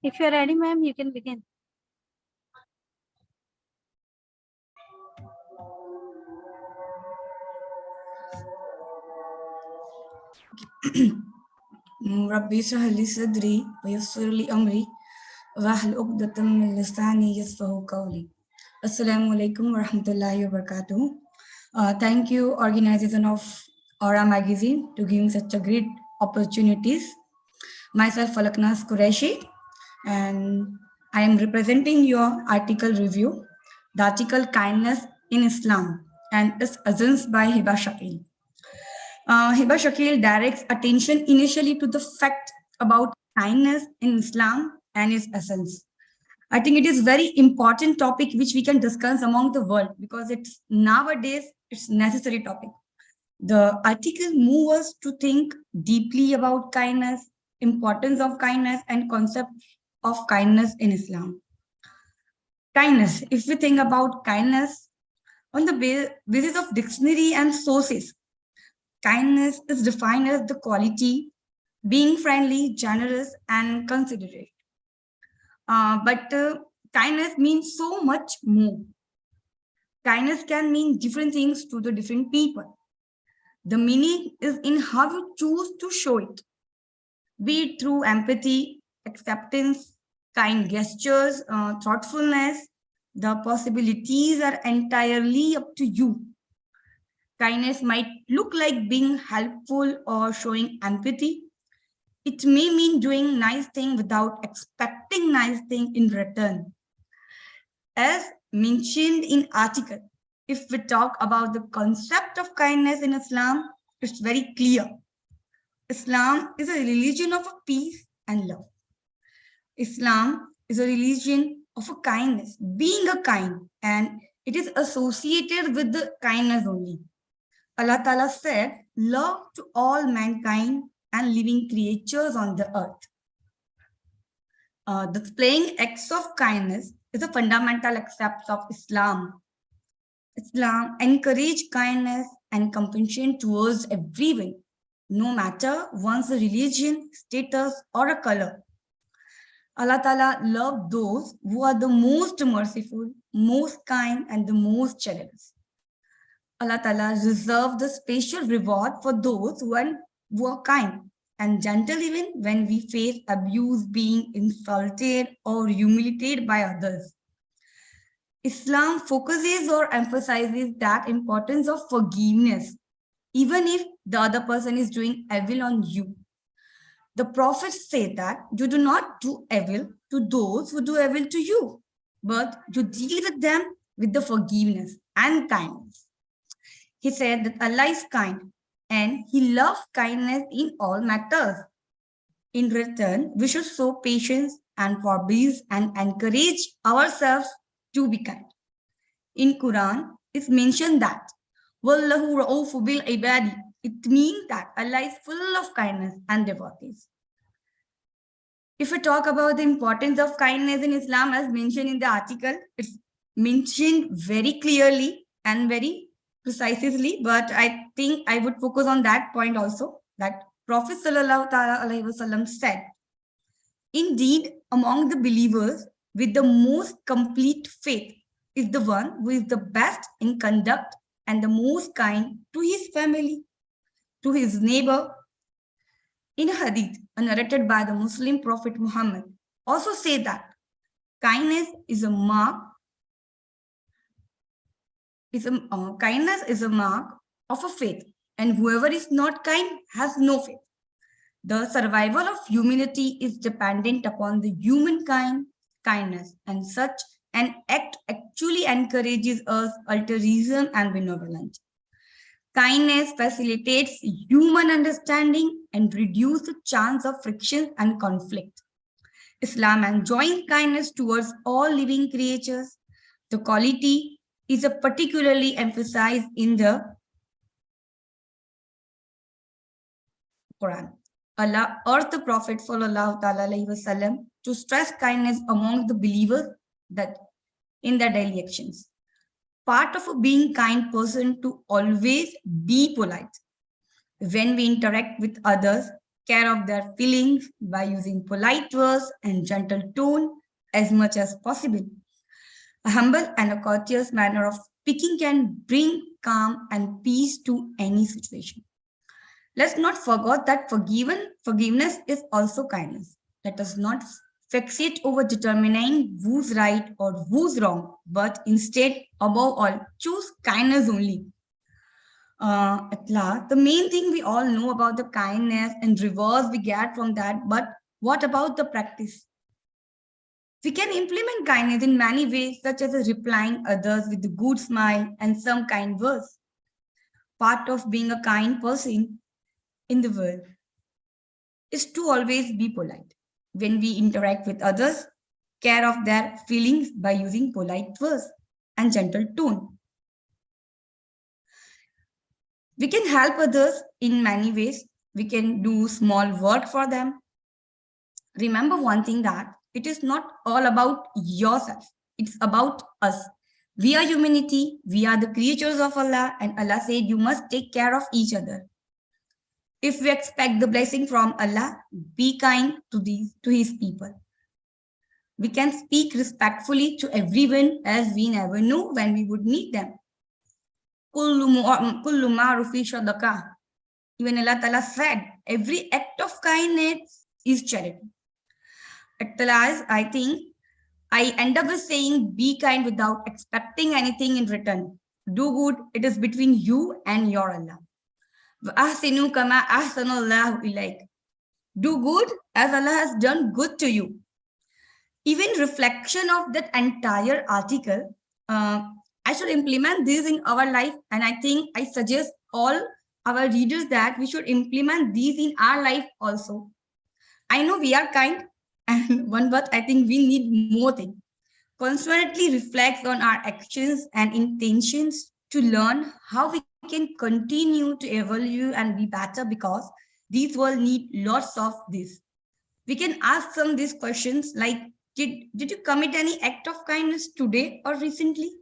If you're ready, ma'am, you can begin. ربي اشرح لي صدري ويسر لي أمري واحلل عقدة من لساني يفقهوا قولي. Assalamu alaikum wa rahmatullahi wa barakatuh. Thank you, organization of Aura Magazine, to giving such a great opportunities. Myself, Falaknas Qureshi, and I am representing your article review, the article Kindness in Islam, and its essence by Hiba Shakil. Hiba Shakil directs attention initially to the fact about kindness in Islam and its essence. I think it is very important topic which we can discuss among the world because it's nowadays it's necessary topic. The article moves us to think deeply about kindness, importance of kindness, and concept of kindness in Islam. Kindness, if we think about kindness on the basis of dictionary and sources, kindness is defined as the quality being friendly, generous, and considerate. But kindness means so much more. Kindness can mean different things to the different people. The meaning is in how you choose to show it, be it through empathy, acceptance, kind gestures, thoughtfulness. The possibilities are entirely up to you. Kindness might look like being helpful or showing empathy. It may mean doing nice thing without expecting nice thing in return. As mentioned in article, if we talk about the concept of kindness in Islam, it's very clear. Islam is a religion of peace and love. Islam is a religion of a kindness, being a kind, and it is associated with the kindness only. Allah Ta'ala said, love to all mankind and living creatures on the earth. Displaying acts of kindness is a fundamental aspect of Islam. Islam encourages kindness and compassion towards everyone, no matter one's religion, status, or a color. Allah Ta'ala loves those who are the most merciful, most kind, and the most generous. Allah Ta'ala reserved the special reward for those who are kind and gentle even when we face abuse, being insulted or humiliated by others. Islam focuses or emphasizes that importance of forgiveness, even if the other person is doing evil on you. The prophets say that you do not do evil to those who do evil to you, but you deal with them with the forgiveness and kindness. He said that Allah is kind and he loves kindness in all matters. In return, we should show patience and forbearance and encourage ourselves to be kind. In Quran, it's mentioned that Wallahu ra'ufu bil ibadi. It means that Allah is full of kindness and devotees. If we talk about the importance of kindness in Islam, as mentioned in the article, it's mentioned very clearly and very precisely, but I think I would focus on that point also, that Prophet Sallallahu Alaihi Wasallam said, indeed, among the believers with the most complete faith is the one who is the best in conduct and the most kind to his family, to his neighbor. In a hadith narrated by the Muslim Prophet Muhammad, also say that kindness is a mark. Kindness is a mark of a faith, and whoever is not kind has no faith. The survival of humanity is dependent upon the humankind kindness, and such an act actually encourages us altruism and benevolence. Kindness facilitates human understanding and reduces the chance of friction and conflict. Islam enjoins kindness towards all living creatures. The quality is particularly emphasized in the Quran. Allah urged the Prophet ﷺ to stress kindness among the believers that in their daily actions. Part of a being kind person to always be polite. When we interact with others, care of their feelings by using polite words and gentle tone as much as possible. A humble and a courteous manner of speaking can bring calm and peace to any situation. Let's not forget that forgiveness is also kindness. Let us not fixate over determining who's right or who's wrong, but instead, above all, choose kindness only. At last, the main thing we all know about the kindness and rewards we get from that, but what about the practice? We can implement kindness in many ways, such as replying others with a good smile and some kind words. Part of being a kind person in the world is to always be polite. When we interact with others, care of their feelings by using polite words and gentle tone. We can help others in many ways. We can do small work for them. Remember one thing, that it is not all about yourself. It's about us. We are humanity. We are the creatures of Allah, and Allah said you must take care of each other. If we expect the blessing from Allah, be kind to His people. We can speak respectfully to everyone, as we never know when we would meet them. Kullu ma'rufi sadaqah. Even Allah Ta'ala said, every act of kindness is charity. At the last, I think I end up with saying, be kind without expecting anything in return. Do good. It is between you and your Allah. وَأَحْسِنُوا كَمَا أَحْسَنَ اللَّهُ إِلَيْكَ. Do good as Allah has done good to you. Even reflection of that entire article, I should implement this in our life, and I think I suggest all our readers that we should implement these in our life also. I know we are kind, and one but I think we need more things. Constantly reflect on our actions and intentions to learn how we can continue to evolve and be better, because these world need lots of this. We can ask some these questions like, did you commit any act of kindness today or recently?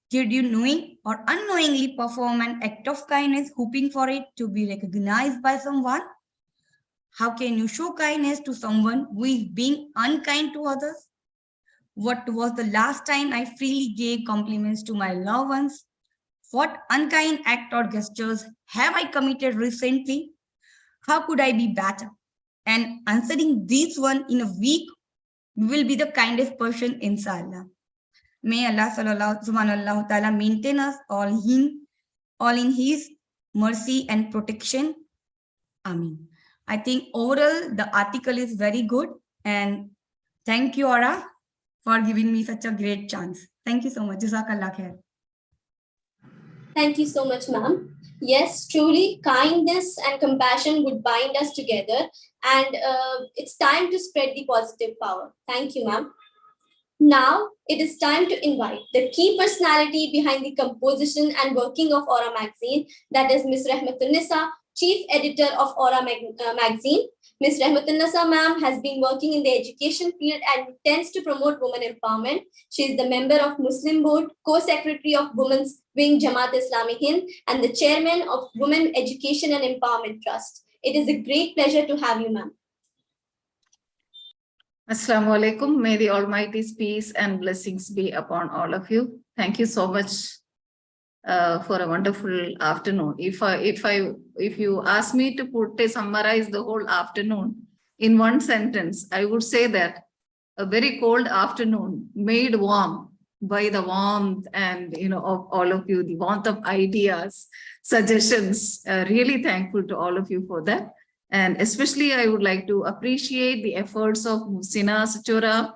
Did you knowing or unknowingly perform an act of kindness, hoping for it to be recognized by someone? How can you show kindness to someone who is being unkind to others? What was the last time I freely gave compliments to my loved ones? What unkind act or gestures have I committed recently? How could I be better? And answering these one in a week, we will be the kindest person, inshallah. May Allah subhanahu wa ta'ala maintain us all in His mercy and protection. Amen. I think overall the article is very good, and thank you, Aura, for giving me such a great chance. Thank you so much. Jazakallah khair. Thank you so much, ma'am. Yes, truly, kindness and compassion would bind us together, and it's time to spread the positive power. Thank you, ma'am. Now, it is time to invite the key personality behind the composition and working of Aura magazine, that is Ms. Rahmatun Nisa, Chief Editor of Aura magazine. Ms. Rahmatun Nisa ma'am has been working in the education field and tends to promote women empowerment. She is the member of Muslim Board, co-secretary of Women's Wing Jamaat Islami Hind, and the chairman of Women Education and Empowerment Trust. It is a great pleasure to have you, ma'am. Assalamu alaikum. May the Almighty's peace and blessings be upon all of you. Thank you so much for a wonderful afternoon. If you ask me to summarize the whole afternoon in one sentence, I would say that a very cold afternoon made warm by the warmth and of all of you, the warmth of ideas, suggestions. Really thankful to all of you for that. And especially I would like to appreciate the efforts of Musina Sachora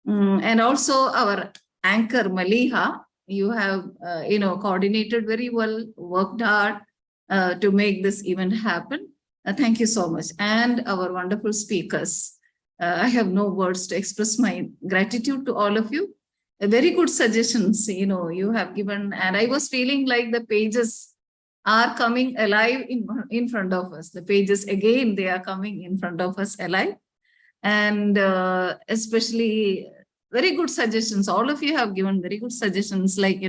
and also our anchor Maliha. You have coordinated very well, worked hard to make this event happen. Thank you so much. And our wonderful speakers. I have no words to express my gratitude to all of you. Very good suggestions, you have given, and I was feeling like the pages are coming alive in front of us. The pages, again, they are coming in front of us alive. And especially very good suggestions. All of you have given very good suggestions, like,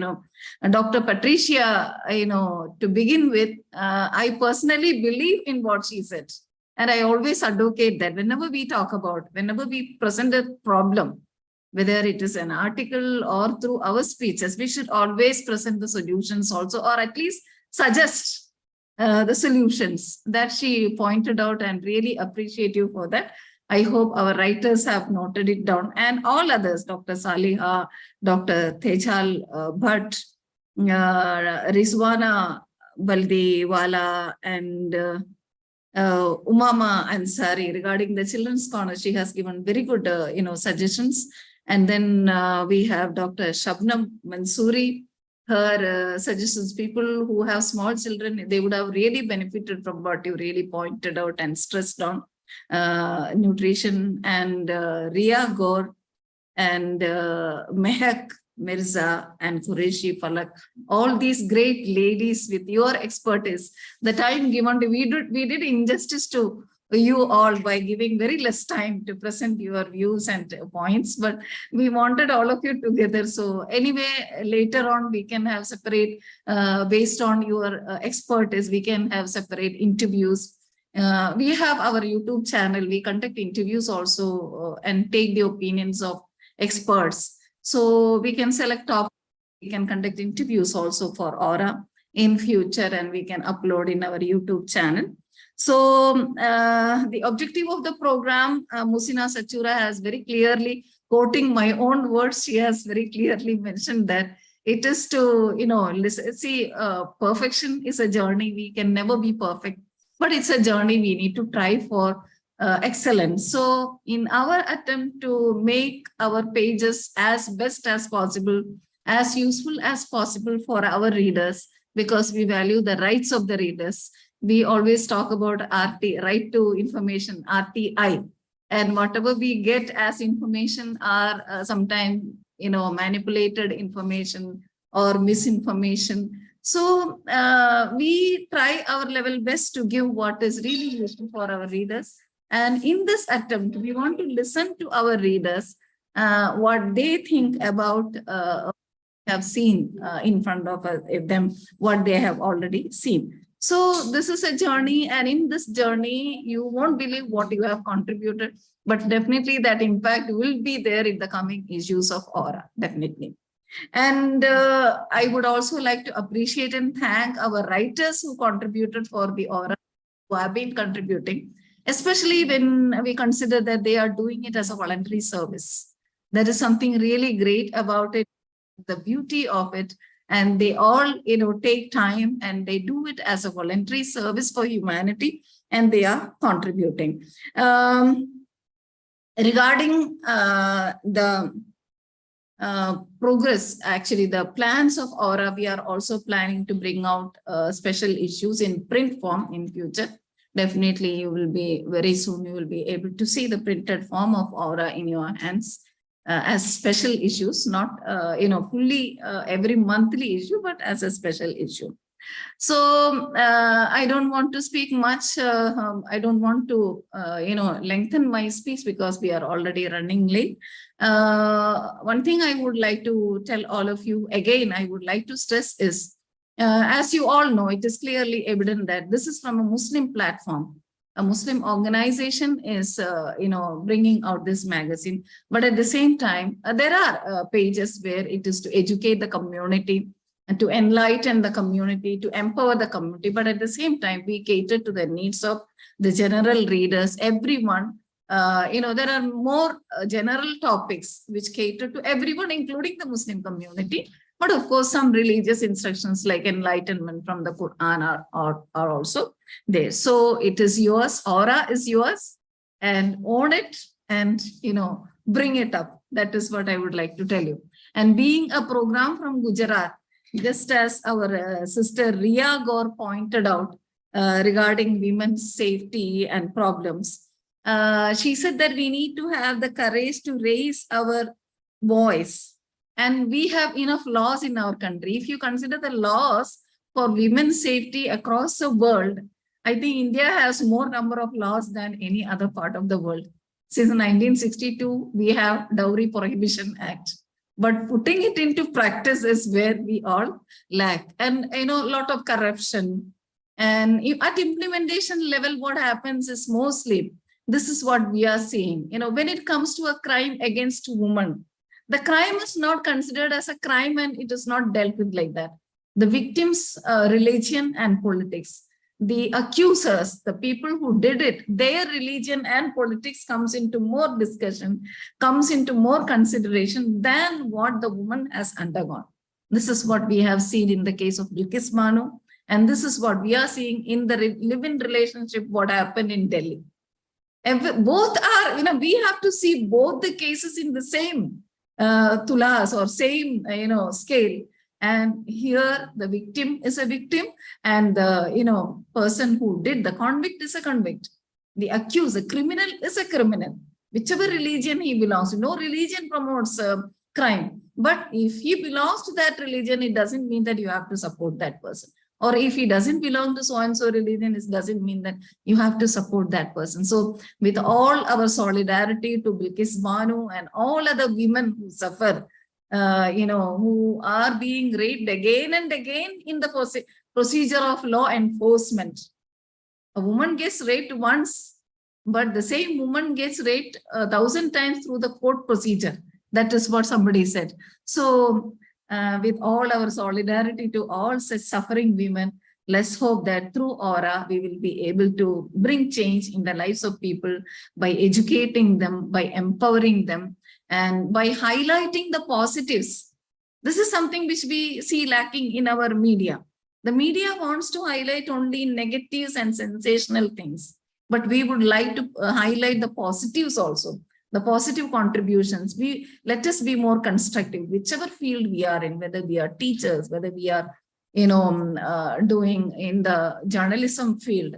Dr. Patricia, to begin with, I personally believe in what she said. And I always advocate that whenever we present a problem, whether it is an article or through our speeches, we should always present the solutions also, or at least suggest the solutions that she pointed out, and really appreciate you for that. I hope our writers have noted it down, and all others, Dr. Saliha, Dr. Tejal Bhatt, Rizwana Baldiwala, and Umama Ansari regarding the Children's Corner. She has given very good, suggestions. And then we have Dr. Shabnam Mansoori. Her suggestions, people who have small children, they would have really benefited from what you really pointed out and stressed on. Nutrition, and Ria Gaur, and Mehak Mirza, and Qureshi Falak, all these great ladies with your expertise. The time given, we did injustice to you all by giving very less time to present your views and points, but we wanted all of you together. So anyway, later on we can have separate, based on your expertise, we can have separate interviews. We have our YouTube channel. We conduct interviews also and take the opinions of experts. So we can select topics. We can conduct interviews also for Aura in future, and we can upload in our YouTube channel. So the objective of the program, Musina Sachura has very clearly, quoting my own words, she has very clearly mentioned that it is to, listen, see, perfection is a journey. We can never be perfect, but it's a journey we need to try for excellence. So in our attempt to make our pages as best as possible, as useful as possible for our readers, because we value the rights of the readers, we always talk about RT, right to information, RTI, and whatever we get as information are sometimes, manipulated information or misinformation. So we try our level best to give what is really useful for our readers. And in this attempt, we want to listen to our readers, what they think about have seen in front of them, what they have already seen. So this is a journey, and in this journey, you won't believe what you have contributed, but definitely that impact will be there in the coming issues of Aura, definitely. And I would also like to appreciate and thank our writers who contributed for the Aura, who have been contributing, especially when we consider that they are doing it as a voluntary service. There is something really great about it, the beauty of it. And they all, take time and they do it as a voluntary service for humanity, and they are contributing. Regarding the progress, actually, the plans of Aura, we are also planning to bring out special issues in print form in future. Definitely, you will be very soon, you will be able to see the printed form of Aura in your hands. As special issues, not fully every monthly issue, but as a special issue. So I don't want to speak much. I don't want to lengthen my speech because we are already running late. One thing I would like to tell all of you again, I would like to stress is, as you all know, it is clearly evident that this is from a Muslim platform. A Muslim organization is, bringing out this magazine. But at the same time, there are pages where it is to educate the community and to enlighten the community, to empower the community. But at the same time, we cater to the needs of the general readers, everyone. There are more general topics which cater to everyone, including the Muslim community. But of course, some religious instructions like enlightenment from the Quran are also there. So it is yours, Aura is yours, and own it and, bring it up. That is what I would like to tell you. And being a program from Gujarat, just as our sister Ria Gaur pointed out regarding women's safety and problems, she said that we need to have the courage to raise our voice. And we have enough laws in our country. If you consider the laws for women's safety across the world, I think India has more number of laws than any other part of the world. Since 1962, we have Dowry Prohibition Act. But putting it into practice is where we all lack. And, a lot of corruption And at implementation level, what happens is mostly, this is what we are seeing. When it comes to a crime against women, the crime is not considered as a crime and it is not dealt with like that. The victims' religion and politics, the accusers, the people who did it, their religion and politics comes into more discussion, comes into more consideration than what the woman has undergone. This is what we have seen in the case of Bilkis Banu, and this is what we are seeing in the live-in relationship, what happened in Delhi. And both are, we have to see both the cases in the same tulas or same, scale. And here the victim is a victim and the, person who did, the convict is a convict. The accused, the criminal is a criminal. Whichever religion he belongs to, no religion promotes crime. But if he belongs to that religion, it doesn't mean that you have to support that person. Or if he doesn't belong to so-and-so religion, it doesn't mean that you have to support that person. So with all our solidarity to Bilkis Banu and all other women who suffer, who are being raped again and again in the procedure of law enforcement. A woman gets raped once, but the same woman gets raped 1,000 times through the court procedure. That is what somebody said. So with all our solidarity to all such suffering women, let's hope that through Aura, we will be able to bring change in the lives of people by educating them, by empowering them, and by highlighting the positives. This is something which we see lacking in our media. The media wants to highlight only negatives and sensational things, but we would like to highlight the positives also, the positive contributions. Let us be more constructive, whichever field we are in, whether we are teachers, whether we are, doing in the journalism field.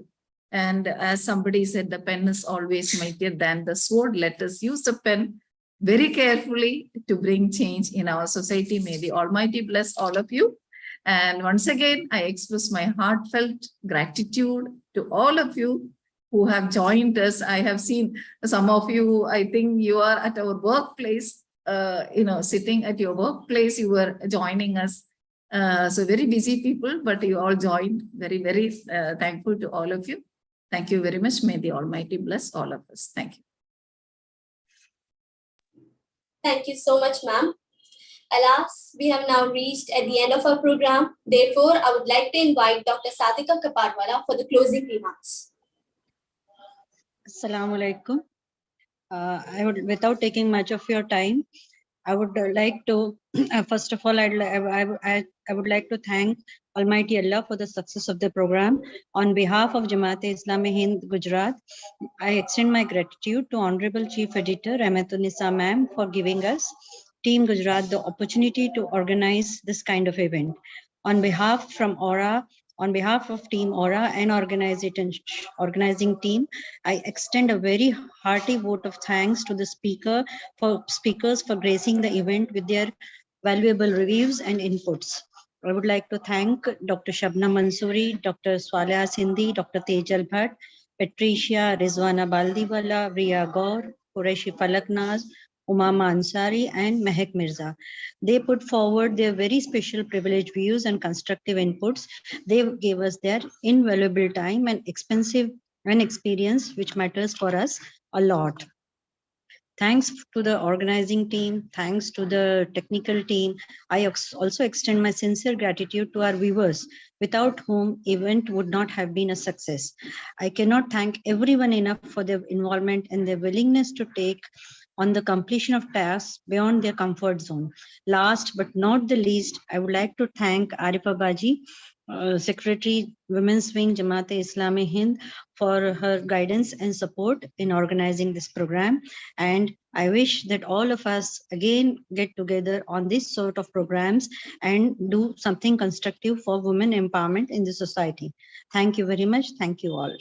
And as somebody said, the pen is always mightier than the sword. Let us use the pen very carefully to bring change in our society. May the Almighty bless all of you. And once again, I express my heartfelt gratitude to all of you who have joined us. I have seen some of you, I think you are at our workplace, sitting at your workplace, you were joining us. So very busy people, but you all joined. Very, very thankful to all of you. Thank you very much. May the Almighty bless all of us. Thank you. Thank you so much, ma'am. Alas, we have now reached at the end of our program. Therefore, I would like to invite Dr. Sadika Kaparwala for the closing remarks. Assalamu alaikum. Without taking much of your time, I would like to, first of all, I would like to thank Almighty Allah for the success of the program. On behalf of Jamaat-e-Islami Hind Gujarat, I extend my gratitude to Honorable Chief Editor Rahmatunnisa ma'am for giving us, Team Gujarat, the opportunity to organize this kind of event. On behalf of Team Aura and organizing team, I extend a very hearty vote of thanks to the speakers for gracing the event with their valuable reviews and inputs. I would like to thank Dr. Shabna Mansoori, Dr. Swaleha Sindhi, Dr. Tejal Bhatt, Patricia, Rizwana Baldiwala, Riya Gaur, Qureshi Falaknaz, Umama Ansari, and Mehak Mirza. They put forward their very special privileged views and constructive inputs. They gave us their invaluable time and expensive and experience, which matters for us a lot. Thanks to the organizing team, thanks to the technical team. I also extend my sincere gratitude to our viewers, without whom event would not have been a success. I cannot thank everyone enough for their involvement and their willingness to take on the completion of tasks beyond their comfort zone. Last but not the least, I would like to thank Arifa Baji, Secretary, Women's Wing, Jamaat-e-Islami Hind, for her guidance and support in organizing this program. And I wish that all of us again get together on this sort of programs and do something constructive for women empowerment in the society. Thank you very much. Thank you all.